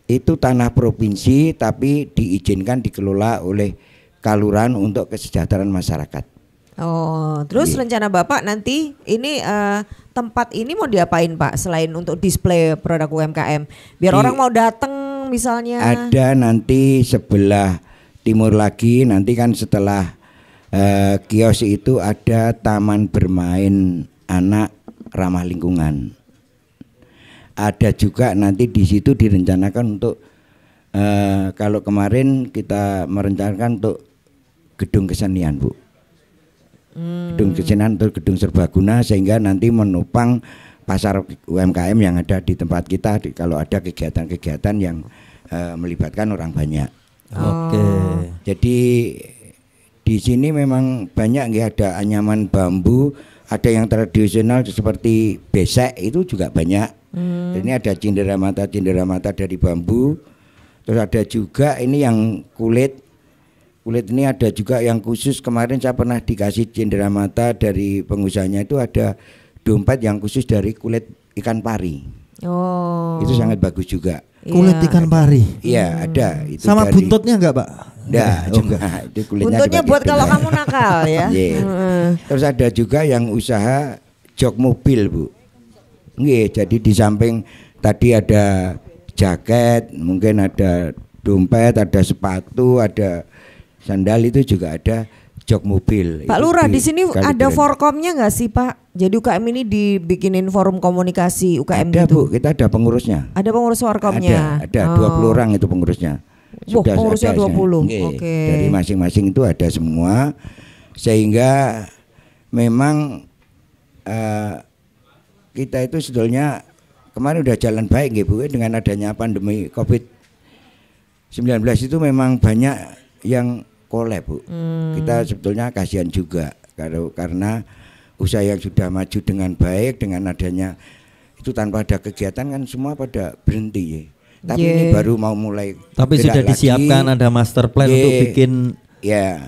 Itu tanah provinsi tapi diizinkan dikelola oleh kelurahan untuk kesejahteraan masyarakat. Terus rencana Bapak nanti ini tempat ini mau diapain Pak selain untuk display produk UMKM? Biar orang mau datang misalnya. Ada nanti sebelah timur lagi, nanti kan setelah kios itu ada taman bermain anak ramah lingkungan. Ada juga nanti di situ direncanakan untuk kalau kemarin kita merencanakan untuk gedung kesenian, Bu. Gedung kesenian untuk gedung serbaguna sehingga nanti menopang pasar UMKM yang ada di tempat kita kalau ada kegiatan-kegiatan yang melibatkan orang banyak. Oke. Jadi di sini memang banyak ya, ada anyaman bambu, ada yang tradisional seperti besek itu juga banyak. Ini ada cenderamata dari bambu. Terus ada juga ini yang kulit ini ada juga yang khusus. Kemarin saya pernah dikasih cenderamata dari pengusahanya, itu ada dompet yang khusus dari kulit ikan pari. Itu sangat bagus juga. Kulit ikan pari. Iya, ada. Itu sama dari, buntutnya enggak, Pak? Enggak, juga. Itu kulitnya buntutnya dipakai buat kalau dompet. kamu nakal ya. Terus ada juga yang usaha jok mobil, Bu. Jadi di samping tadi ada jaket, mungkin ada dompet, ada sepatu, ada sandal, itu juga ada jok mobil. Pak Lurah, di sini ada forkomnya nggak sih Pak? Jadi UKM ini dibikinin forum komunikasi UKM Ada gitu? Bu, kita ada pengurusnya. Ada pengurus Warkomnya? Ada 20 orang itu pengurusnya. Wah, pengurusnya 20. Oke. Dari masing-masing itu ada semua, sehingga memang kita itu sebetulnya kemarin udah jalan baik nggih Bu, dengan adanya pandemi COVID-19 itu memang banyak yang kolab Bu. Kita sebetulnya kasihan juga karena usaha yang sudah maju dengan baik, dengan adanya itu tanpa ada kegiatan kan semua pada berhenti ya. Tapi ini baru mau mulai. Tapi sudah disiapkan ada master plan untuk bikin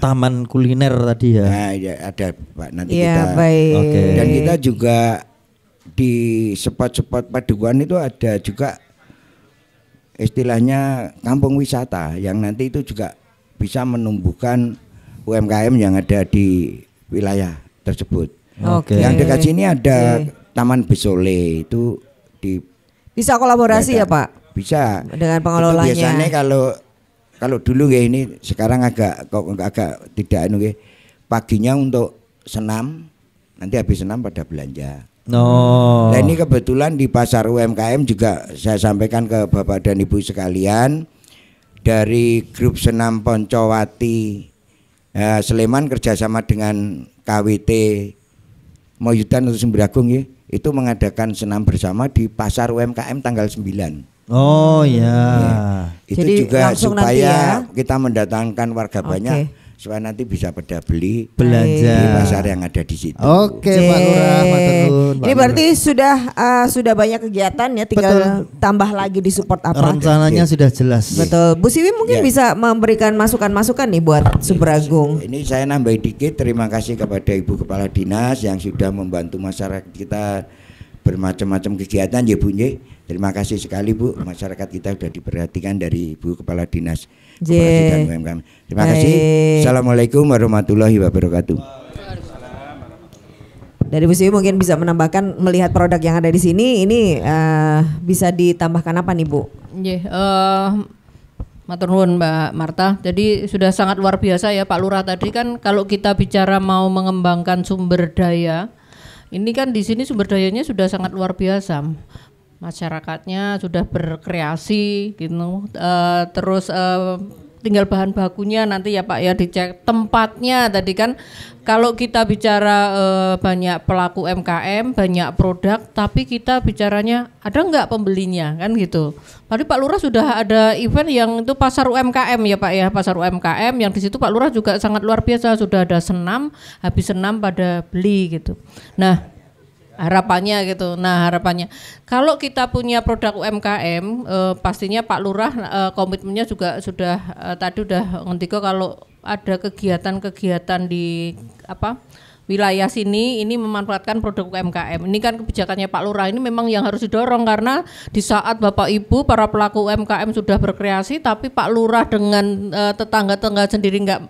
taman kuliner tadi ya. Nah, ya ada Pak, nanti kita. Baik. Dan kita juga di spot-spot Paduan itu ada juga istilahnya kampung wisata yang nanti itu juga bisa menumbuhkan UMKM yang ada di wilayah tersebut. Yang dekat sini ada Taman Besole itu bisa kolaborasi ya Pak? Bisa dengan pengelolanya. Itu biasanya kalau dulu ya, ini sekarang agak tidak paginya untuk senam, nanti habis senam pada belanja. Nah ini kebetulan di pasar UMKM juga saya sampaikan ke Bapak dan Ibu sekalian, dari grup senam Poncowati Sleman kerjasama dengan KWT Moyudan atau Semberagung ya, itu mengadakan senam bersama di pasar UMKM tanggal 9. Oh ya. Itu jadi juga supaya kita mendatangkan warga banyak, supaya nanti bisa pada belanja di pasar yang ada di situ. Oke, Pak Lurah, ini berarti sudah banyak kegiatan ya, tinggal tambah lagi di support apa? Rencananya sudah jelas. Betul. Bu Siwi mungkin bisa memberikan masukan-masukan nih buat Sumber-Agung. Ini saya nambahin dikit, terima kasih kepada Ibu Kepala Dinas yang sudah membantu masyarakat kita bermacam-macam kegiatan ya Bu. Terima kasih sekali Bu, masyarakat kita sudah diperhatikan dari Ibu Kepala Dinas Koperasi dan UMKM. Terima kasih. Assalamualaikum warahmatullahi wabarakatuh. Dari Bu Siwi mungkin bisa menambahkan, melihat produk yang ada di sini ini bisa ditambahkan apa nih Bu? Matur nuwun Mbak Marta. Jadi sudah sangat luar biasa ya Pak Lurah tadi kan, kalau kita bicara mau mengembangkan sumber daya, ini kan di sini sumber dayanya sudah sangat luar biasa. Masyarakatnya sudah berkreasi gitu, terus tinggal bahan bakunya nanti ya Pak ya dicek tempatnya tadi kan. Kalau kita bicara banyak pelaku UMKM, banyak produk, tapi kita bicaranya ada nggak pembelinya kan gitu. Tadi Pak Lurah sudah ada event yang itu pasar UMKM ya Pak ya, pasar UMKM yang di situ Pak Lurah juga sangat luar biasa, sudah ada senam, habis senam pada beli gitu. Nah harapannya gitu. Nah harapannya kalau kita punya produk UMKM, pastinya Pak Lurah komitmennya juga sudah tadi udah ngendiko kalau ada kegiatan-kegiatan di wilayah sini ini memanfaatkan produk UMKM. Ini kan kebijakannya Pak Lurah, ini memang yang harus didorong karena di saat Bapak Ibu para pelaku UMKM sudah berkreasi, tapi Pak Lurah dengan tetangga-tetangga sendiri nggak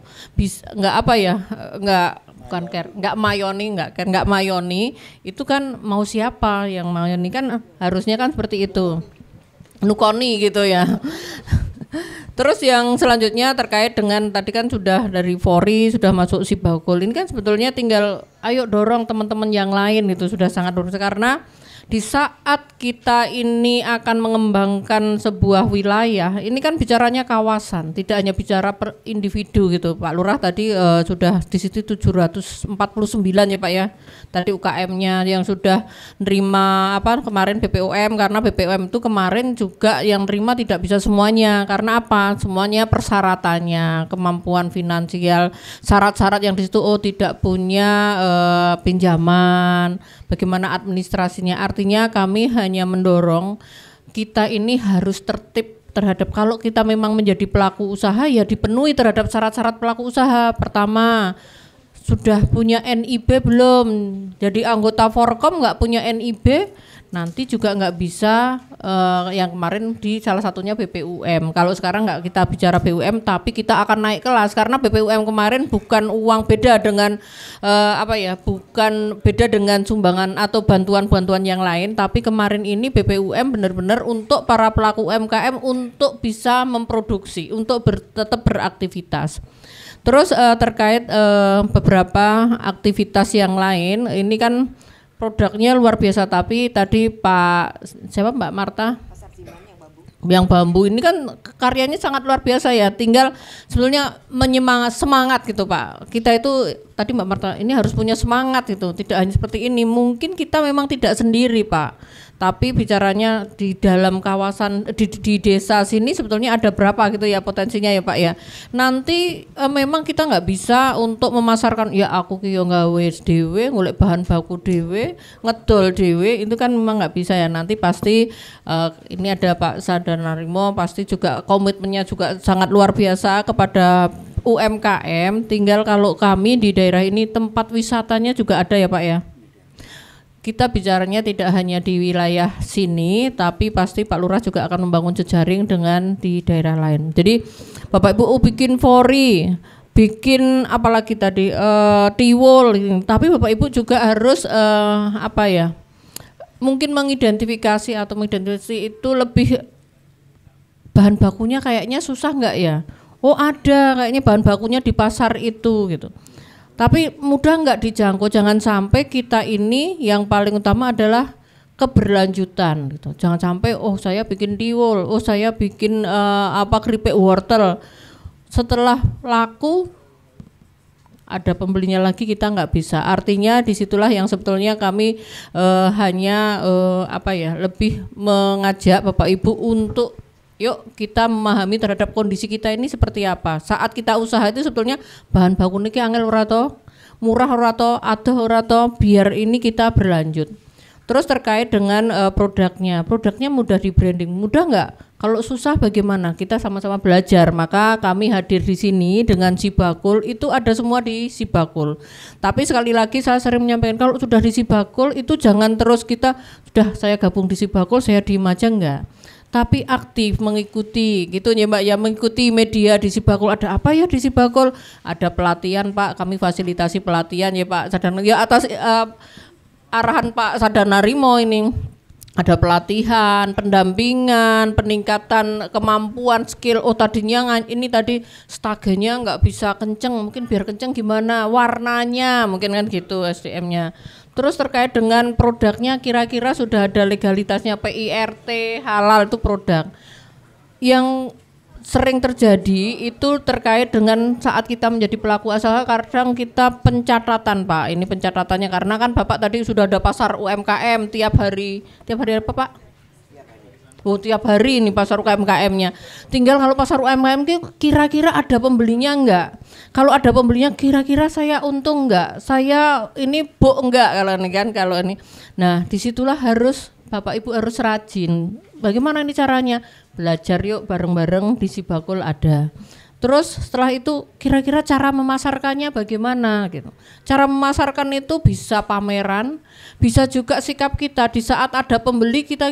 mayoni, itu kan mau siapa yang mayoni, kan harusnya kan seperti itu, nukoni gitu ya. Terus yang selanjutnya terkait dengan tadi kan sudah dari Fori sudah masuk Sibakul, ini kan sebetulnya tinggal ayo dorong teman-teman yang lain, itu sudah sangat lurus karena di saat kita ini akan mengembangkan sebuah wilayah, ini kan bicaranya kawasan, tidak hanya bicara per individu gitu. Pak Lurah tadi sudah di situ 749 ya Pak ya. Tadi UKM-nya yang sudah nerima kemarin BPUM, karena BPUM itu kemarin juga yang nerima tidak bisa semuanya. Karena apa? Semuanya persyaratannya, kemampuan finansial, syarat-syarat yang di situ tidak punya pinjaman, bagaimana administrasinya. Artinya kami hanya mendorong kita ini harus tertib terhadap, kalau kita memang menjadi pelaku usaha ya dipenuhi terhadap syarat-syarat pelaku usaha. Pertama, sudah punya NIB belum? Jadi anggota Forkom nggak punya NIB, nanti juga nggak bisa yang kemarin di salah satunya BPUM. Kalau sekarang nggak kita bicara BUM, tapi kita akan naik kelas karena BPUM kemarin bukan uang beda dengan bukan beda dengan sumbangan atau bantuan-bantuan yang lain, tapi kemarin ini BPUM benar-benar untuk para pelaku UMKM untuk bisa memproduksi, untuk tetap beraktivitas. Terus terkait beberapa aktivitas yang lain, ini kan produknya luar biasa. Tapi tadi Mbak Marta yang bambu ini kan karyanya sangat luar biasa ya. Tinggal sebetulnya semangat gitu Pak. Kita itu tadi Mbak Marta ini harus punya semangat itu. Tidak hanya seperti ini. Mungkin kita memang tidak sendiri Pak. Tapi bicaranya di dalam kawasan di desa sini sebetulnya ada berapa gitu ya potensinya ya Pak ya. Nanti memang kita nggak bisa untuk memasarkan ya aku kiyo gawe dhewe, golek bahan baku dhewe, ngedol dhewe, itu kan memang nggak bisa ya. Nanti pasti ini ada Pak Sadar Narimo, pasti juga komitmennya juga sangat luar biasa kepada UMKM. Tinggal kalau kami di daerah ini tempat wisatanya juga ada ya Pak ya. Kita bicaranya tidak hanya di wilayah sini, tapi pasti Pak Lurah juga akan membangun jejaring dengan di daerah lain. Jadi Bapak Ibu bikin fori, bikin apalagi tadi tiwul, tapi Bapak Ibu juga harus mungkin mengidentifikasi itu lebih bahan bakunya kayaknya susah nggak ya? Oh ada kayaknya bahan bakunya di pasar itu gitu. Tapi mudah nggak dijangkau, jangan sampai kita ini yang paling utama adalah keberlanjutan gitu. Jangan sampai saya bikin tiwul, saya bikin keripik wortel. Setelah laku ada pembelinya lagi kita nggak bisa. Artinya disitulah yang sebetulnya kami hanya lebih mengajak Bapak Ibu untuk yuk kita memahami terhadap kondisi kita ini seperti apa. Saat kita usaha itu sebetulnya bahan baku niki angel ora to, murah ora to, adoh ora to, biar ini kita berlanjut. Terus terkait dengan produknya mudah di branding, mudah nggak? Kalau susah bagaimana? Kita sama-sama belajar. Maka kami hadir di sini dengan Sibakul, itu ada semua di Sibakul. Tapi sekali lagi saya sering menyampaikan kalau sudah di Sibakul itu jangan terus kita sudah saya gabung di Sibakul saya diem aja enggak. Tapi aktif mengikuti gitu ya Mbak ya, mengikuti media di Sibakul. Ada apa ya di Sibakul? Ada pelatihan Pak, kami fasilitasi pelatihan ya Pak Sadar, ya atas arahan Pak Sadar Narimo ini. Ada pelatihan, pendampingan, peningkatan kemampuan, skill. Tadinya ini tadi stagenya nggak bisa kenceng, mungkin biar kenceng gimana? Warnanya mungkin kan gitu SDM-nya. Terus terkait dengan produknya kira-kira sudah ada legalitasnya PIRT, halal itu produk. Yang sering terjadi itu terkait dengan saat kita menjadi pelaku usaha, kadang kita pencatatan Pak. Ini pencatatannya karena kan Bapak tadi sudah ada pasar UMKM tiap hari apa Pak? Tiap hari ini pasar UMKM-nya. Tinggal kalau pasar UMKM kira-kira ada pembelinya enggak? Kalau ada pembelinya kira-kira saya untung enggak? Saya ini enggak kalau ini. Nah, disitulah harus Bapak Ibu harus rajin. Bagaimana ini caranya? Belajar yuk bareng-bareng di Sibakul ada. Terus setelah itu kira-kira cara memasarkannya bagaimana gitu. Cara memasarkan itu bisa pameran, bisa juga sikap kita di saat ada pembeli kita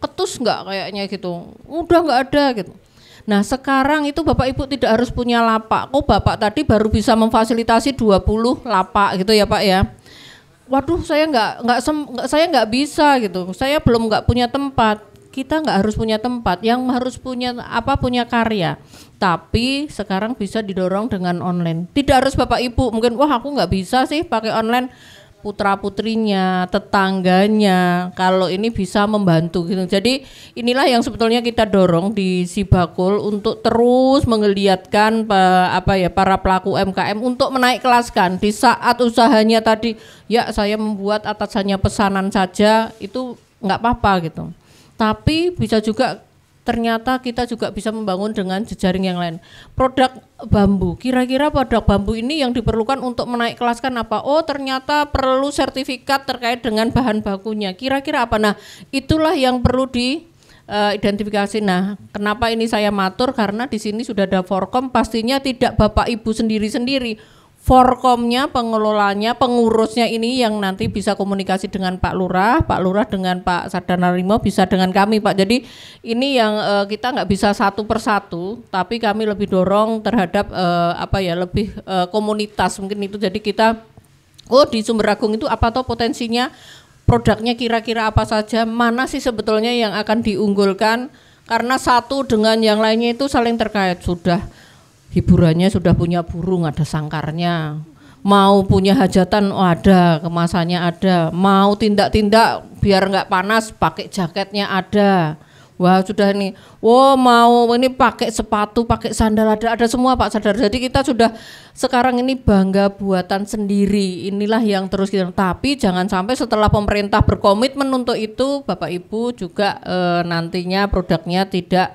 ketus enggak kayaknya gitu. Udah enggak ada gitu. Nah sekarang itu Bapak Ibu tidak harus punya lapak. Bapak tadi baru bisa memfasilitasi 20 lapak gitu ya Pak ya. Waduh saya nggak bisa gitu. Saya belum nggak punya tempat. Kita nggak harus punya tempat, yang harus punya punya karya. Tapi sekarang bisa didorong dengan online. Tidak harus Bapak Ibu mungkin aku nggak bisa sih pakai online. Putra putrinya, tetangganya, kalau ini bisa membantu gitu. Jadi inilah yang sebetulnya kita dorong di Sibakul untuk terus menggeliatkan para pelaku UMKM untuk menaik kelaskan. Di saat usahanya tadi ya saya membuat atasannya pesanan saja itu nggak apa-apa gitu. Tapi bisa juga ternyata kita juga bisa membangun dengan jejaring yang lain. Produk bambu, kira-kira produk bambu ini yang diperlukan untuk menaik kelaskan apa? Ternyata perlu sertifikat terkait dengan bahan bakunya. Kira-kira apa? Nah, itulah yang perlu diidentifikasi. Nah, kenapa ini saya matur? Karena di sini sudah ada Forkom, pastinya tidak Bapak Ibu sendiri-sendiri. Forkomnya, pengelolanya, pengurusnya ini yang nanti bisa komunikasi dengan Pak Lurah dengan Pak Sadar Narimo, bisa dengan kami Pak. Jadi ini yang kita nggak bisa satu persatu, tapi kami lebih dorong terhadap lebih komunitas mungkin itu. Jadi kita di Sumber Agung itu apa toh potensinya, produknya kira-kira apa saja, mana sih sebetulnya yang akan diunggulkan, karena satu dengan yang lainnya itu saling terkait. Sudah hiburannya sudah punya burung, ada sangkarnya, mau punya hajatan ada, kemasannya ada, mau tindak-tindak biar nggak panas pakai jaketnya ada. Wah sudah ini, mau ini pakai sepatu, pakai sandal ada semua Pak Sadar. Jadi kita sudah sekarang ini bangga buatan sendiri. Inilah yang terus kita. Tapi jangan sampai setelah pemerintah berkomitmen untuk itu, Bapak Ibu juga nantinya produknya tidak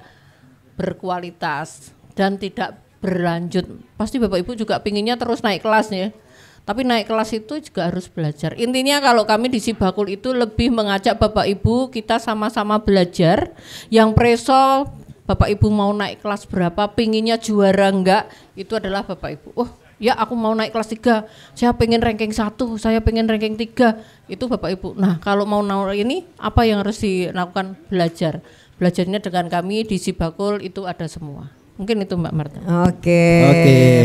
berkualitas dan tidak berlanjut. Pasti Bapak Ibu juga pinginnya terus naik kelas ya. Tapi naik kelas itu juga harus belajar. Intinya kalau kami di Sibakul itu lebih mengajak Bapak Ibu kita sama-sama belajar. Yang preso Bapak Ibu mau naik kelas berapa, pinginnya juara enggak, itu adalah Bapak Ibu. Oh ya aku mau naik kelas 3, saya pengen ranking 1, saya pengen ranking 3, itu Bapak Ibu. Nah kalau mau ini apa yang harus dilakukan? Belajar. Belajarnya dengan kami di Sibakul itu ada semua. Mungkin itu Mbak Marta. Oke.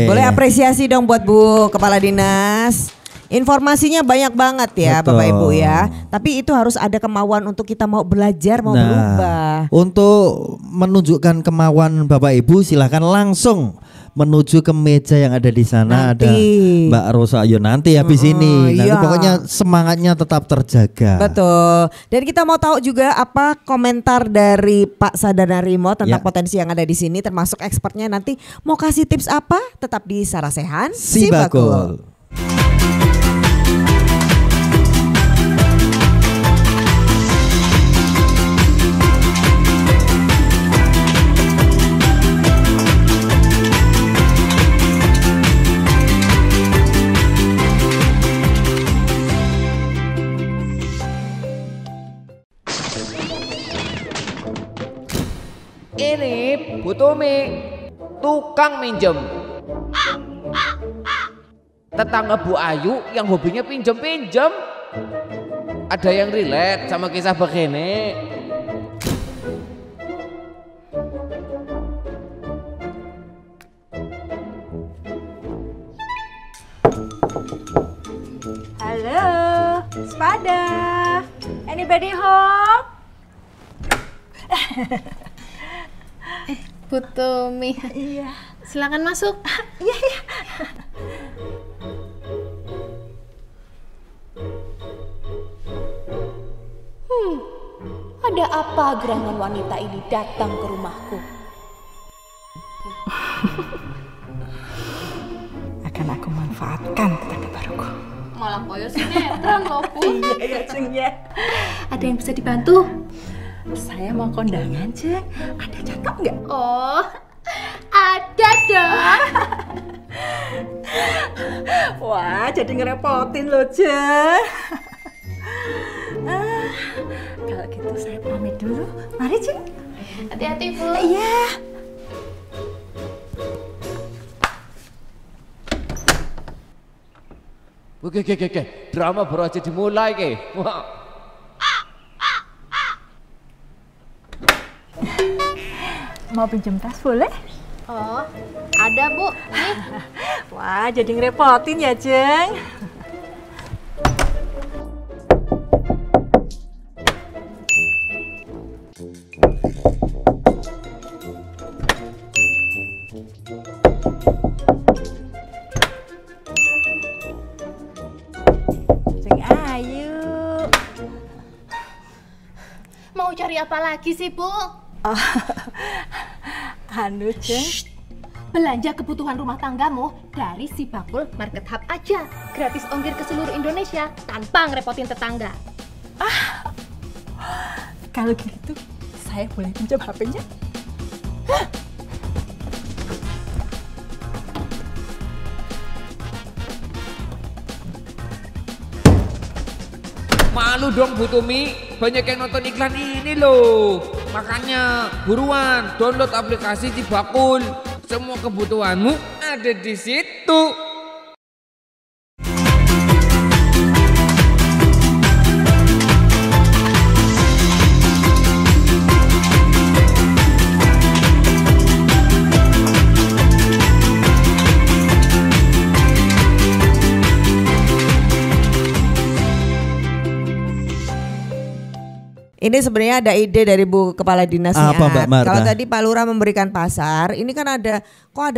Boleh apresiasi dong buat Bu Kepala Dinas. Informasinya banyak banget ya. Betul. Bapak Ibu ya. Tapi itu harus ada kemauan untuk kita mau belajar, mau berubah. Untuk menunjukkan kemauan Bapak Ibu silahkan langsung menuju ke meja yang ada di sana. Nanti. Ada Mbak Rosa Ayo nanti habis ini. Nanti pokoknya semangatnya tetap terjaga. Betul. Dan kita mau tahu juga apa komentar dari Pak Sadar Narimo tentang potensi yang ada di sini, termasuk expertnya nanti mau kasih tips apa? Tetap di Sarasehan Sibakul. Ini Bu Tumi, tukang minjem. Tetangga Bu Ayu yang hobinya pinjem-pinjem. Ada yang relate sama kisah begini. Halo, Sepada. Anybody home? Bu Tumi. Iya. Silakan masuk. Iya, iya. Ada apa gerangan wanita ini datang ke rumahku? Akan aku manfaatkan tetangga baruku. Malah koyo sinetron loh, Bu. Iya, Ceng ya. Ada yang bisa dibantu? Saya mau kondangan, Ceng. Ada cakep nggak? Oh, ada dong. Wah, jadi ngerepotin loh, Ceng. Kalau gitu saya pamit dulu. Mari, Ceng. Hati-hati, Bu. Iya. Oke, drama baru aja dimulai ke. Wah. Mau pinjam tas boleh? Oh, ada Bu. Nih. Wah, jadi ngerepotin ya, Jeng. Jeng Ayu. Mau cari apa lagi sih, Bu? Oh, anu Jeng. Belanja kebutuhan rumah tanggamu dari Sibakul Market Hub aja. Gratis ongkir ke seluruh Indonesia tanpa ngerepotin tetangga. Kalau gitu saya boleh pinjam HP-nya? Malu dong Bu Tumi, banyak yang nonton iklan ini loh. Makanya buruan download aplikasi Sibakul. Semua kebutuhanmu ada di situ. Ini sebenarnya ada ide dari Bu Kepala Dinasnya. Apa, Mbak Marta? Kalau tadi Pak Lurah memberikan pasar, ini kan ada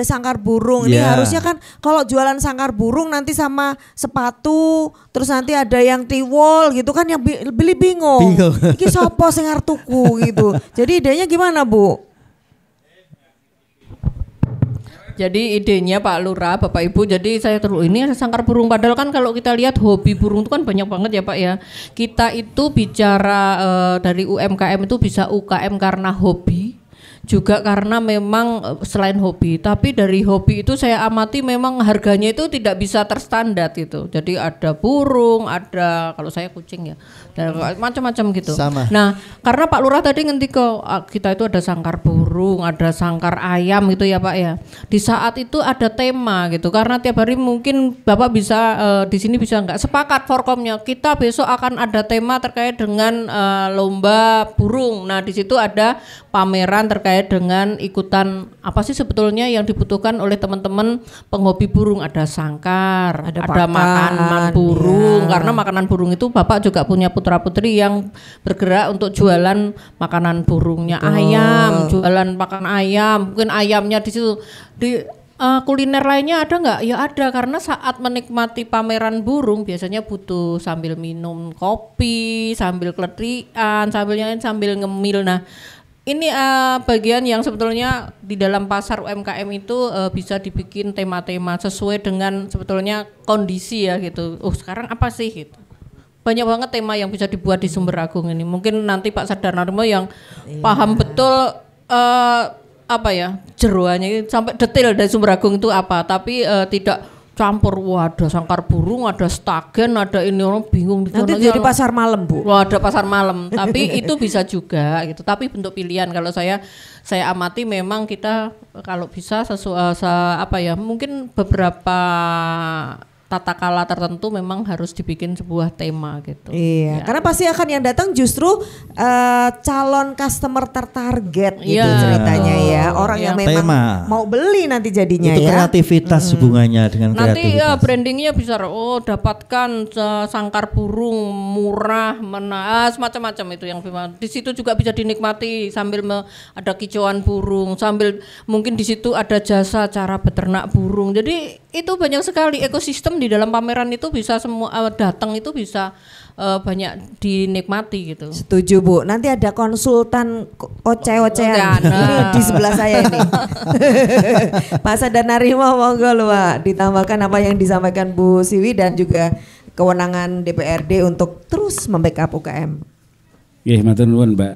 sangkar burung. Ini Ya. harusnya kan kalau jualan sangkar burung nanti sama sepatu, terus nanti ada yang tiwol gitu kan, yang beli bingung. Iki sopo sing arep tuku gitu. Jadi idenya gimana, Bu? Jadi idenya Pak Lurah, Bapak Ibu, jadi saya terus ini ada sangkar burung. Padahal kan kalau kita lihat hobi burung itu kan banyak banget ya Pak ya. Kita itu bicara dari UMKM itu bisa UKM karena hobi, juga karena memang selain hobi. Tapi dari hobi itu saya amati memang harganya itu tidak bisa terstandar gitu. Jadi ada burung, ada kalau saya kucing ya, dan macam-macam gitu. Sama. Nah, karena Pak Lurah tadi ngendiko kita itu ada sangkar burung, ada sangkar ayam gitu ya Pak ya. Di saat itu ada tema gitu. Karena tiap hari mungkin Bapak bisa di sini bisa nggak sepakat forkomnya. Kita besok akan ada tema terkait dengan lomba burung. Nah, di situ ada pameran terkait dengan ikutan apa sih sebetulnya yang dibutuhkan oleh teman-teman penghobi burung. Ada sangkar, ada makanan burung. Ya. Karena makanan burung itu Bapak juga punya putra-putri yang bergerak untuk jualan makanan burungnya. Ayam, jualan makan ayam. Mungkin ayamnya di situ di kuliner lainnya ada nggak? Ya ada, karena saat menikmati pameran burung biasanya butuh sambil minum kopi, sambil kletrian, sambil ngemil. Nah, ini bagian yang sebetulnya di dalam pasar UMKM itu bisa dibikin tema-tema sesuai dengan sebetulnya kondisi ya gitu. Sekarang apa sih gitu. Banyak banget tema yang bisa dibuat di Sumber Agung ini. Mungkin nanti Pak Sadarnarimo yang paham betul apa ya jeroannya sampai detail dari Sumber Agung itu apa. Tapi tidak campur, wah ada sangkar burung, ada stagen, ada ini, orang bingung. Nanti jadi pasar malam Bu. Wah ada pasar malam, tapi itu bisa juga gitu. Tapi bentuk pilihan kalau saya amati memang kita kalau bisa apa ya mungkin beberapa tata kala tertentu memang harus dibikin sebuah tema gitu. Iya, ya. Karena pasti akan yang datang justru calon customer tertarget gitu ceritanya ya. Orang yang memang mau beli nanti jadinya itu ya. kreativitas hubungannya dengan Nanti kreativitas. brandingnya bisa dapatkan sangkar burung murah, semacam-macam itu yang di situ juga bisa dinikmati sambil ada kicauan burung, sambil mungkin di situ ada jasa cara beternak burung. Jadi itu banyak sekali ekosistem di dalam pameran itu bisa semua datang itu bisa banyak dinikmati gitu. Setuju Bu. Nanti ada konsultan oceh-ocehan di sebelah saya ini. Pak Sadarnarimo monggo lu Pak ditambahkan apa yang disampaikan Bu Siwi dan juga kewenangan DPRD untuk terus membackup UKM. Nggih, matur nuwun Mbak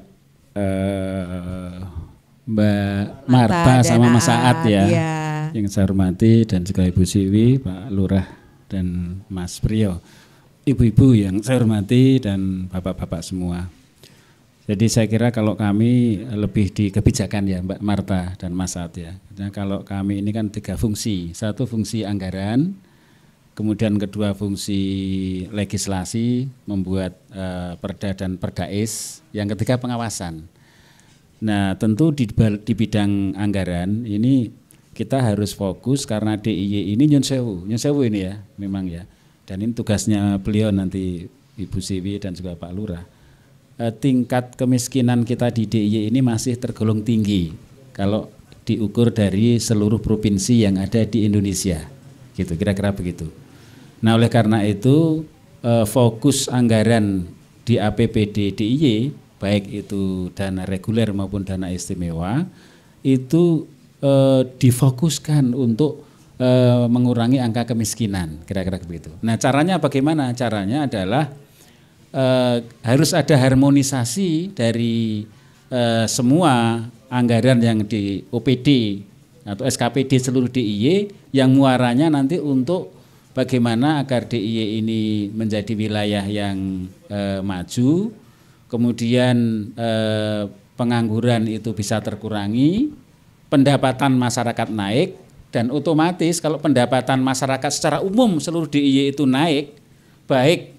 Marta sama Mas Saat ya. Yang saya hormati dan juga Ibu Siwi, Pak Lurah dan Mas Priyo. Ibu-ibu yang saya hormati dan bapak-bapak semua. Jadi saya kira kalau kami lebih di kebijakan ya Mbak Marta dan Mas Saat ya. Karena kalau kami ini kan 3 fungsi. Satu fungsi anggaran, kemudian kedua fungsi legislasi, membuat perda dan perdais, yang ketiga pengawasan. Nah tentu di bidang anggaran ini kita harus fokus karena DIY ini nyun sewu ini ya memang ya. Dan ini tugasnya beliau nanti Ibu Siwi dan juga Pak Lurah. Tingkat kemiskinan kita di DIY ini masih tergolong tinggi kalau diukur dari seluruh provinsi yang ada di Indonesia. Gitu, kira-kira begitu. Nah, oleh karena itu fokus anggaran di APBD DIY baik itu dana reguler maupun dana istimewa itu difokuskan untuk mengurangi angka kemiskinan, kira-kira begitu. Nah caranya bagaimana? Caranya adalah harus ada harmonisasi dari semua anggaran yang di OPD atau SKPD seluruh DIY yang muaranya nanti untuk bagaimana agar DIY ini menjadi wilayah yang maju, kemudian pengangguran itu bisa terkurangi, pendapatan masyarakat naik. Dan otomatis kalau pendapatan masyarakat secara umum seluruh DIY itu naik, baik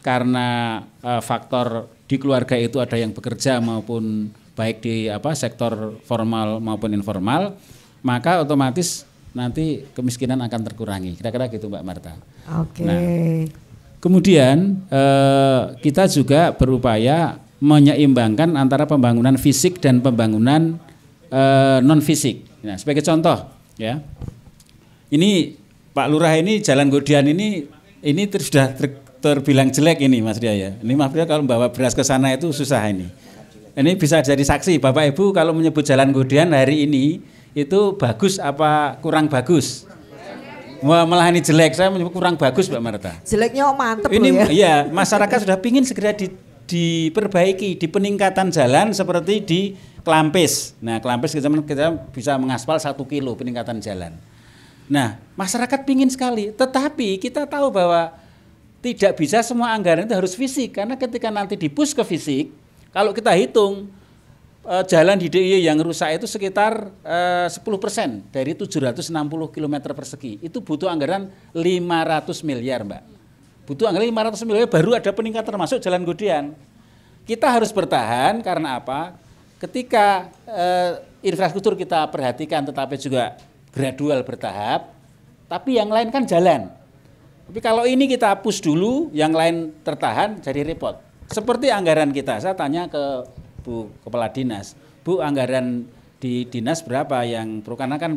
karena faktor di keluarga itu ada yang bekerja maupun baik di sektor formal maupun informal, maka otomatis nanti kemiskinan akan terkurangi. Kira-kira gitu Mbak Marta. Oke. Nah, Kemudian kita juga berupaya menyeimbangkan antara pembangunan fisik dan pembangunan non fisik. Nah, sebagai contoh ya, ini Pak Lurah ini Jalan Godian ini sudah terbilang jelek ini Mas Ria ya. Ini Mas Ria kalau bawa beras ke sana itu susah ini. Ini bisa jadi saksi Bapak Ibu kalau menyebut Jalan Godian hari ini itu bagus apa kurang bagus? Wah, malah ini jelek, saya menyebut kurang bagus Mbak Marta. Jeleknya mantep ini, loh ya. Iya, masyarakat sudah pingin segera diperbaiki, di peningkatan jalan seperti di Klampis. Nah, Klampis kita bisa mengaspal 1 kilo peningkatan jalan. Nah, masyarakat pingin sekali, tetapi kita tahu bahwa tidak bisa semua anggaran itu harus fisik, karena ketika nanti di-push ke fisik, kalau kita hitung jalan di DIY yang rusak itu sekitar 10% dari 760 km persegi. Itu butuh anggaran 500 miliar, Mbak. Butuh anggaran 500 miliar baru ada peningkatan termasuk Jalan Godian. Kita harus bertahan karena apa? Ketika infrastruktur kita perhatikan tetapi juga gradual bertahap, tapi yang lain kan jalan. Tapi kalau ini kita push dulu, yang lain tertahan jadi repot. Seperti anggaran kita, saya tanya ke Bu Kepala Dinas, Bu anggaran di dinas berapa yang karena kan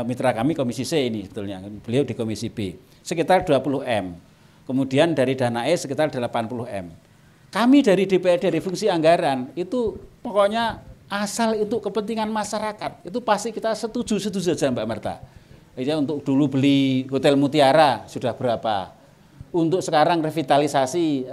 mitra kami Komisi C ini sebetulnya, beliau di Komisi B, sekitar 20 M. Kemudian dari dana E sekitar 80 M. Kami dari DPR dari fungsi anggaran itu pokoknya asal itu kepentingan masyarakat, itu pasti kita setuju saja Mbak Marta. Ya, untuk dulu beli Hotel Mutiara sudah berapa? Untuk sekarang revitalisasi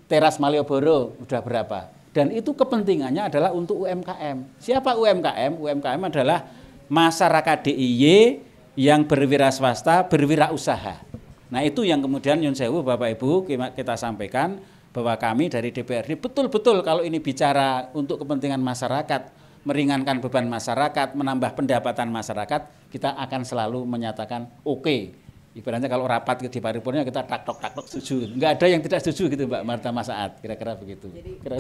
Teras Malioboro udah berapa? Dan itu kepentingannya adalah untuk UMKM. Siapa UMKM? UMKM adalah masyarakat DIY yang berwira swasta, berwirausaha. Nah, itu yang kemudian Nyun Sewu Bapak Ibu kita sampaikan bahwa kami dari DPRD betul-betul kalau ini bicara untuk kepentingan masyarakat, meringankan beban masyarakat, menambah pendapatan masyarakat, kita akan selalu menyatakan oke. Ibaratnya kalau rapat di paripurna kita tak-tok setuju. Enggak ada yang tidak setuju gitu Mbak Marta Masaat, kira-kira begitu.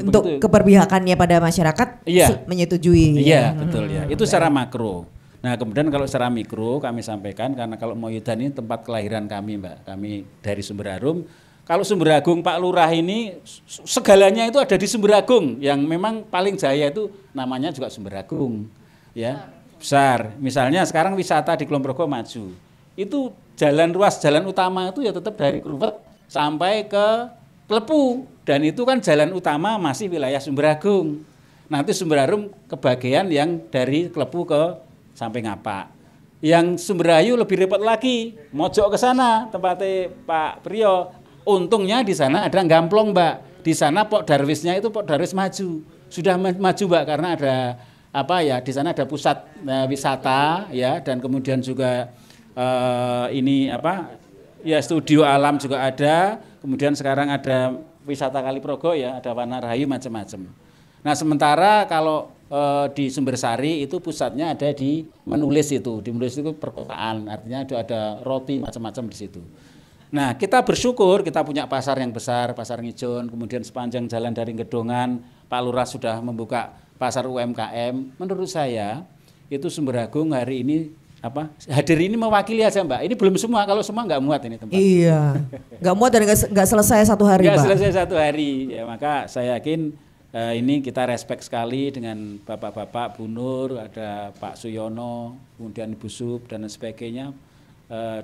Untuk begitu. Keberpihakannya pada masyarakat menyetujui. Iya, betul ya. Itu secara makro. Nah, kemudian kalau secara mikro kami sampaikan, karena kalau Moyudan ini tempat kelahiran kami Mbak, kami dari Sumber Harum. Kalau Sumber Agung Pak Lurah ini segalanya itu ada di Sumber Agung, yang memang paling jaya itu namanya juga Sumber Agung. Ya, besar. Misalnya sekarang wisata di Kulon Progo maju. Itu jalan ruas, jalan utama itu ya tetap dari Kruwet sampai ke Klepu, dan itu kan jalan utama masih wilayah Sumber Agung. Nanti Sumber Harum kebagian yang dari Klepu ke sampai Ngapak. Yang Sumber Ayu lebih repot lagi, mojok ke sana tempatnya Pak Priyo. Untungnya di sana ada Gamplong Mbak. Di sana Pok Darwisnya itu Pok Darwis maju. Sudah maju Mbak karena ada di sana ada pusat wisata ya, dan kemudian juga studio alam juga ada, kemudian sekarang ada wisata Kaliprogo ya, ada Warna Rahayu macam-macam. Nah, sementara kalau di Sumbersari itu pusatnya ada di Menulis itu. Di Menulis itu perkotaan, artinya ada roti macam-macam di situ. Nah, kita bersyukur kita punya pasar yang besar, Pasar Ngijon, kemudian sepanjang jalan dari Gedongan, Pak Lurah sudah membuka pasar UMKM. Menurut saya itu Sumber Agung hari ini hadir ini mewakili aja Mbak. Ini belum semua, kalau semua nggak muat ini tempat. Iya, nggak muat dan nggak selesai satu hari Mbak. Nggak selesai satu hari, ya maka saya yakin ini kita respect sekali dengan Bapak-Bapak Bu Nur, ada Pak Suyono, kemudian Ibu Sub dan sebagainya.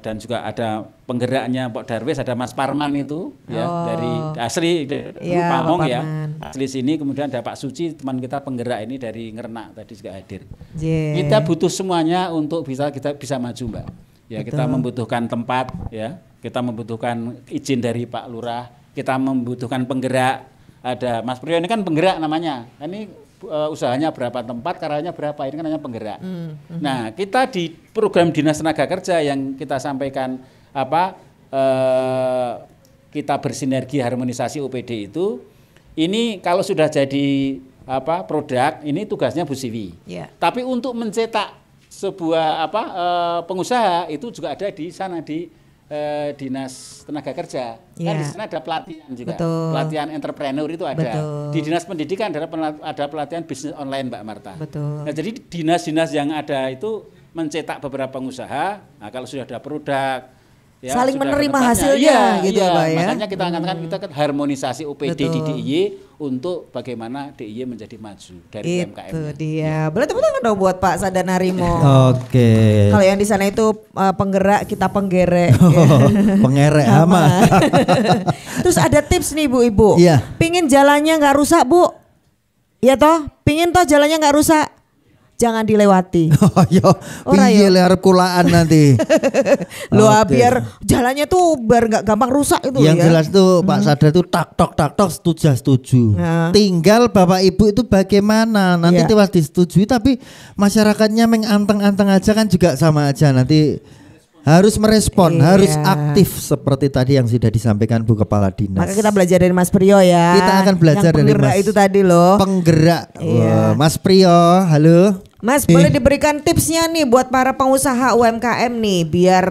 Dan juga ada penggeraknya Pak Darwis, ada Mas Parman itu dari asli Pamong ya, asli sini. Kemudian ada Pak Suci, teman kita penggerak ini dari Ngernak tadi juga hadir. Kita butuh semuanya untuk kita bisa maju Mbak. Ya, kita membutuhkan tempat ya, kita membutuhkan izin dari Pak Lurah, kita membutuhkan penggerak. Ada Mas Priyo ini kan penggerak namanya. Ini usahanya berapa tempat, karyanya berapa, ini kan hanya penggerak. Nah, kita di program Dinas Tenaga Kerja yang kita sampaikan kita bersinergi harmonisasi OPD itu, ini kalau sudah jadi produk, ini tugasnya Bu Siwi. Tapi untuk mencetak sebuah pengusaha itu juga ada di sana di Dinas Tenaga Kerja. Kan di sana ada pelatihan juga. Pelatihan entrepreneur itu ada. Di Dinas Pendidikan ada pelatihan bisnis online Mbak Marta. Nah, jadi dinas-dinas yang ada itu mencetak beberapa pengusaha. Nah, kalau sudah ada produk, Ya, saling sudah menerima kedepannya. hasilnya Iya, gitu iya. Pak ya. Makanya kita katakan kita kan harmonisasi OPD Betul. di DIY untuk bagaimana DIY menjadi maju dari UMKM. Itu dia. Boleh tepuk tangan dong buat Pak Sadar Narimo. Oke. Kalau yang di sana itu penggerak, kita penggerek. Pengerek ama. Terus ada tips nih Bu-ibu. Iya. Pingin jalannya nggak rusak Bu. Iya toh? Pingin toh jalannya nggak rusak. Jangan dilewati. Oh yo, piye le arep kulaan nanti. Loh Oke. biar jalannya tuh biar nggak gampang rusak itu Yang ya. jelas tuh Pak Sadar tuh tak tok setuju. Nah. Tinggal Bapak Ibu itu bagaimana nanti Iya. tewas disetujui tapi masyarakatnya menganteng-anteng aja kan juga sama aja nanti harus merespon, Iya. harus aktif seperti tadi yang sudah disampaikan Bu Kepala Dinas. Maka kita belajar dari Mas Priyo ya. Kita akan belajar yang dari penggerak Mas itu tadi loh. Penggerak. Iya. Wah, Mas Priyo, halo. Mas boleh diberikan tipsnya nih buat para pengusaha UMKM nih biar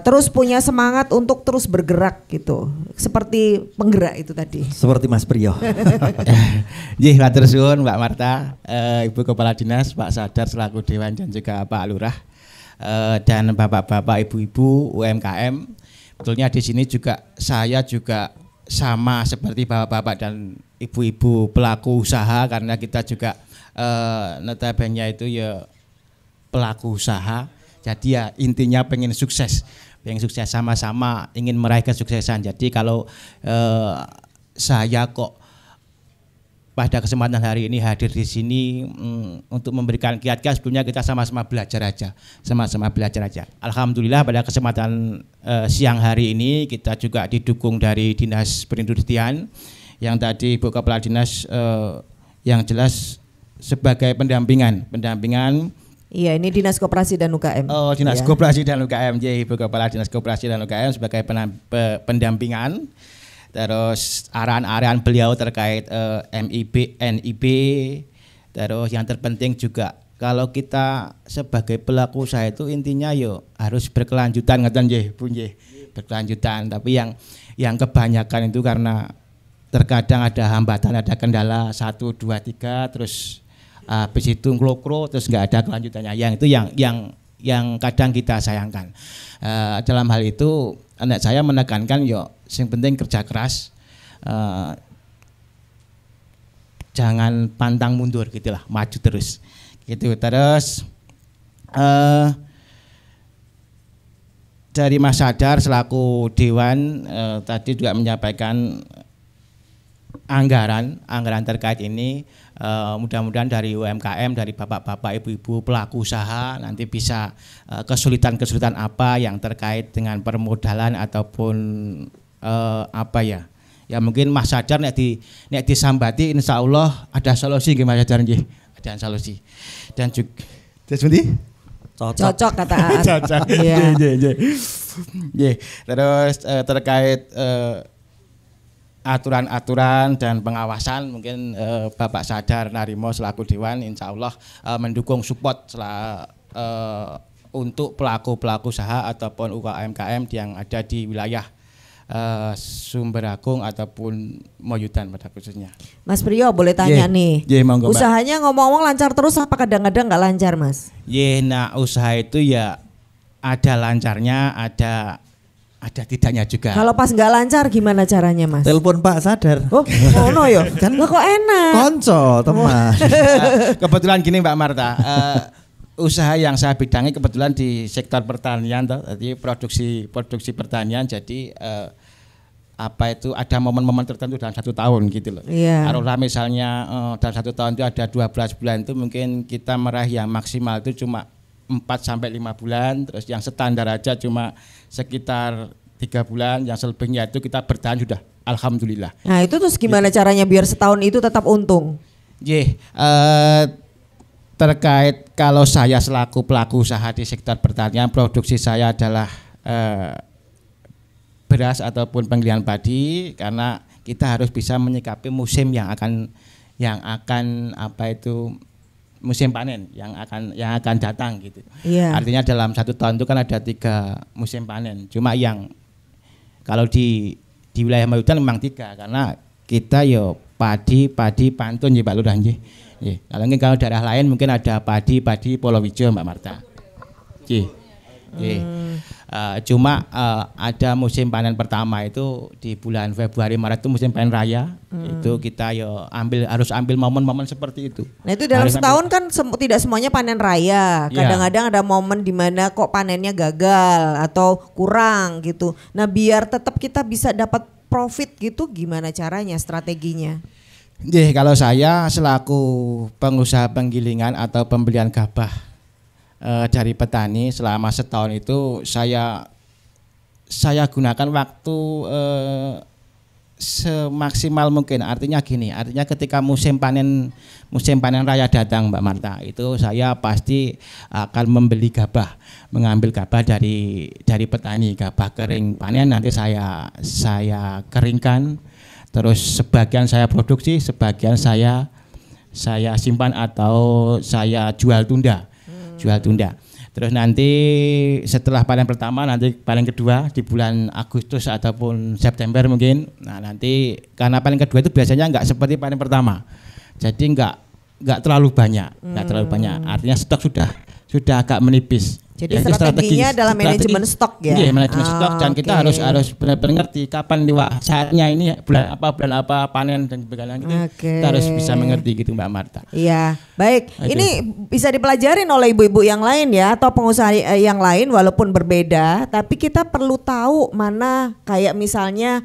terus punya semangat untuk terus bergerak gitu. Seperti penggerak itu tadi. Seperti Mas Priyo. Nggih, matur suwun Mbak Marta, Ibu Kepala Dinas, Pak Sadar selaku Dewan dan juga Pak Lurah dan Bapak-bapak, Ibu-ibu UMKM. Betulnya di sini juga saya juga sama seperti Bapak-bapak dan Ibu-ibu pelaku usaha karena kita juga notabene itu ya pelaku usaha. Jadi ya intinya pengen sukses sama-sama ingin meraih kesuksesan. Jadi kalau saya kok pada kesempatan hari ini hadir di sini untuk memberikan kiat-kiat, sebelumnya kita sama-sama belajar aja. Alhamdulillah pada kesempatan siang hari ini kita juga didukung dari Dinas Perindustrian yang tadi Ibu Kepala Dinas yang jelas sebagai pendampingan. Iya, ini Dinas Koperasi dan UKM. Oh, Dinas Ya. Koperasi dan UKM, Ibu Kepala Dinas Koperasi dan UKM sebagai pendampingan. Terus arahan-arahan beliau terkait MIP, NIP. Terus yang terpenting juga kalau kita sebagai pelaku usaha itu intinya yo harus berkelanjutan, ngeten nggih, Bu nggih. Berkelanjutan, tapi yang kebanyakan itu karena terkadang ada hambatan, ada kendala 1 2 3 terus habis itu nglokro terus nggak ada kelanjutannya. Yang itu yang kadang kita sayangkan. Dalam hal itu anak saya menekankan yo yang penting kerja keras, jangan pantang mundur gitulah, maju terus gitu. Terus dari Mas Sadar selaku Dewan tadi juga menyampaikan anggaran terkait ini. Mudah-mudahan dari UMKM, dari bapak-bapak, ibu-ibu pelaku usaha nanti bisa kesulitan-kesulitan apa yang terkait dengan permodalan ataupun apa ya mungkin Mas Sadar nek disambati insya Allah ada solusi nggih Mas Sadar nggih, ada solusi. Dan juga Cocok kata Aan. Cocok. Iya. Nggih. Terus terkait aturan-aturan dan pengawasan mungkin Bapak Sadar Narimo selaku Dewan insya Allah mendukung support untuk pelaku-pelaku usaha ataupun UMKM yang ada di wilayah Sumber Agung ataupun Moyudan pada khususnya. Mas Priyo boleh tanya nih, monggo, Mbak. usahanya ngomong-ngomong lancar terus apa kadang-kadang nggak lancar Mas? Nah usaha itu ya ada lancarnya, ada tidaknya juga. Kalau pas nggak lancar gimana caranya Mas? Telepon Pak Sadar. Oh no yo, kan kok enak. Konco teman. Kebetulan gini Mbak Marta, usaha yang saya bidangi kebetulan di sektor pertanian, jadi produksi pertanian. Jadi apa itu ada momen-momen tertentu dalam 1 tahun gitu loh. Iya. Kalau misalnya dalam 1 tahun itu ada 12 bulan itu mungkin kita meraih yang maksimal itu cuma 4-5 bulan, terus yang standar aja cuma sekitar 3 bulan, yang selebihnya itu kita bertahan sudah, alhamdulillah. Nah itu terus gimana caranya biar setahun itu tetap untung? Terkait kalau saya selaku pelaku usaha di sektor pertanian, produksi saya adalah beras ataupun penggilingan padi, karena kita harus bisa menyikapi musim yang akan apa itu musim panen yang akan datang gitu. Iya. Artinya dalam 1 tahun itu kan ada 3 musim panen. Cuma yang kalau di wilayah Moyudan memang 3 karena kita yo padi, pantun ya Pak Lurah nggih. Kalau daerah lain mungkin ada padi, Palawija Mbak Marta. Cuma ada musim panen pertama itu di bulan Februari Maret itu musim panen raya. Itu kita harus ambil momen-momen seperti itu. Nah itu dalam setahun kan tidak semuanya panen raya. Kadang-kadang ada momen di mana kok panennya gagal atau kurang gitu. Nah biar tetap kita bisa dapat profit gitu, gimana caranya, strateginya? Kalau saya selaku pengusaha penggilingan atau pembelian gabah dari petani selama setahun itu saya gunakan waktu semaksimal mungkin. Artinya ketika musim panen raya datang, Mbak Marta, itu saya pasti akan membeli gabah, mengambil gabah dari petani, gabah kering panen nanti saya keringkan, terus sebagian saya produksi, sebagian saya simpan atau saya jual tunda. Terus nanti setelah panen pertama, nanti panen kedua di bulan Agustus ataupun September mungkin. Nah nanti karena panen kedua itu biasanya nggak seperti panen pertama, jadi nggak terlalu banyak, Artinya stok sudah agak menipis. Jadi strateginya adalah manajemen stok ya. Iya, manajemen stok, dan kita harus benar-benar ngerti kapan saatnya ini bulan apa panen dan sebagainya. Kita harus bisa mengerti gitu Mbak Marta. Iya, baik. Ini bisa dipelajarin oleh ibu-ibu yang lain ya, atau pengusaha yang lain walaupun berbeda, tapi kita perlu tahu mana kayak misalnya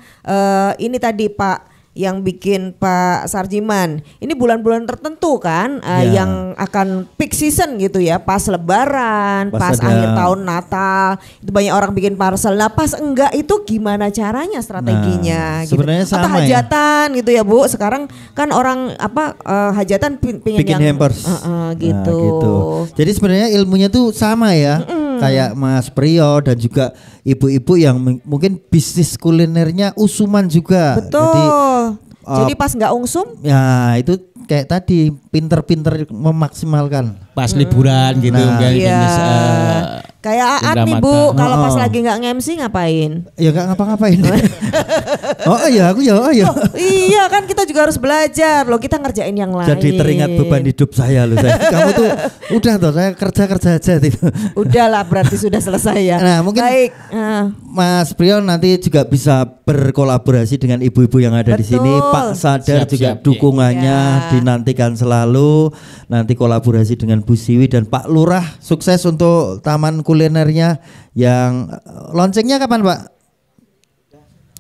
ini tadi Pak yang bikin Pak Sarjiman, ini bulan-bulan tertentu kan yang akan peak season gitu ya, pas Lebaran, pas akhir tahun Natal, itu banyak orang bikin parcel. Nah pas enggak itu gimana caranya, strateginya? Gitu. Sebenarnya sama atau hajatan gitu ya Bu, sekarang kan orang hajatan bikin hampers gitu. Jadi sebenarnya ilmunya tuh sama ya. Kayak Mas Priyo dan juga ibu-ibu yang mungkin bisnis kulinernya usuman juga. Betul. Jadi pas nggak ungsum? Ya itu kayak tadi pinter-pinter memaksimalkan. Pas liburan gitu. Kayak Aat nih Bu, kalau pas lagi nggak nge-MC ngapain? Ya nggak ngapa-ngapain. Aku ya. Iya kan kita juga harus belajar loh, kita ngerjain yang lain. Jadi teringat beban hidup saya loh. Kamu tuh udah tuh, saya kerja aja gitu. Udahlah berarti sudah selesai ya. Nah mungkin Mas Priyo nanti juga bisa berkolaborasi dengan ibu-ibu yang ada di sini. Pak Sadar juga dukungannya dinantikan selalu. Nanti kolaborasi dengan Bu Siwi dan Pak Lurah, sukses untuk taman kulinernya yang launchingnya kapan Pak?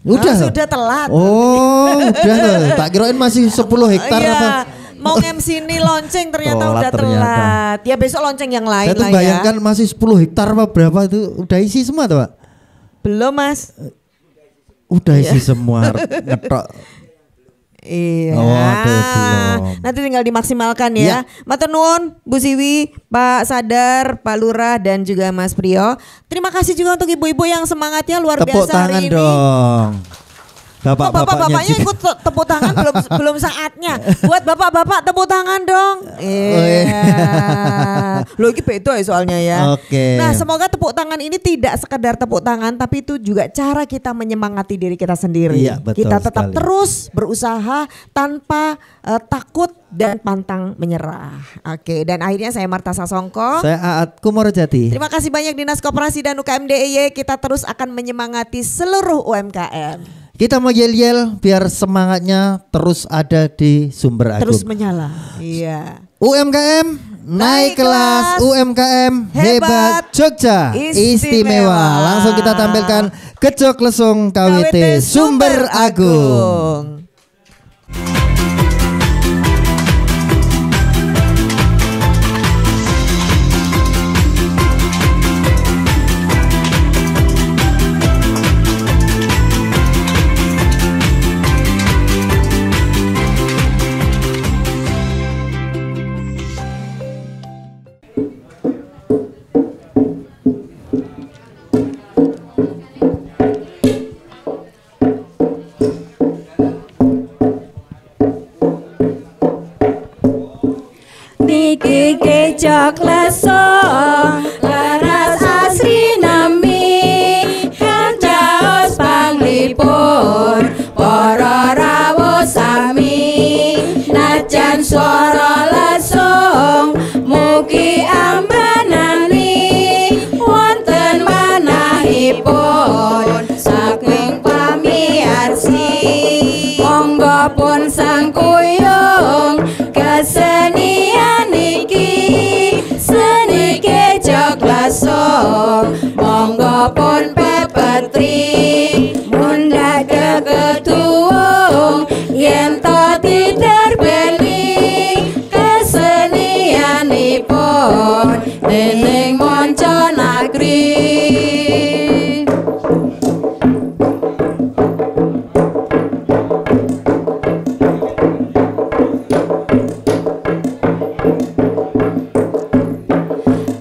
Sudah telat. Udah. Tak kirain masih 10 hektar apa? Mau MC ini launching ternyata udah telat. Ya besok launching yang lain lah ya. Saya bayangkan masih 10 hektar apa berapa itu udah isi semua tuh Pak? Belum Mas. Udah isi semua ngetok. Iya. Nanti tinggal dimaksimalkan ya. Matur nuwun Bu Siwi, Pak Sadar, Pak Lurah dan juga Mas Priyo. Terima kasih juga untuk ibu-ibu yang semangatnya luar biasa hari ini. Tepuk tangan dong. Bapak-bapaknya ikut tepuk tangan belum saatnya. Buat bapak-bapak tepuk tangan dong. Loh ini beda ya soalnya ya. Nah semoga tepuk tangan ini tidak sekedar tepuk tangan, tapi itu juga cara kita menyemangati diri kita sendiri. Kita tetap terus berusaha tanpa takut dan pantang menyerah. Dan akhirnya saya Marta Sasongko. Saya Aat Kumorojati. Terima kasih banyak Dinas Koperasi dan UKM DIY. Kita terus akan menyemangati seluruh UMKM. Kita mau yel-yel biar semangatnya terus ada di Sumber Agung. Terus menyala. Iya. UMKM naik kelas, UMKM hebat Jogja istimewa. Langsung kita tampilkan Gejok Lesung KWT Sumber Agung. Gejok lesung laras asri nami kancaos panglipur para rawuh sami najan swara lesung mugi ambanani wonten pun pepetri munda ketuung yen to diterbeli kesenianipun dening manca nagri.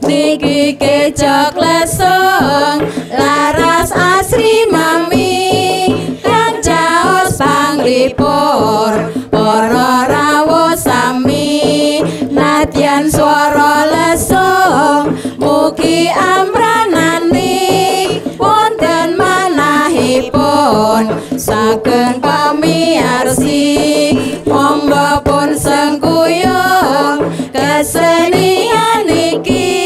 Niki kecok lesung laras asri mami kang caos panglipur para rawuh sami nadyan swara lesung mugi amranani wonten manahipun saged pamiarsi monggo pun sengkuyung kesenian iki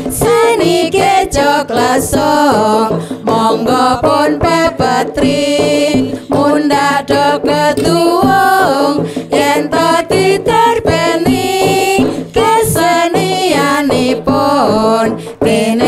seni kecok lesung monggo pun pepetri munda do ketuung yen to diterbeni kesenianipun kene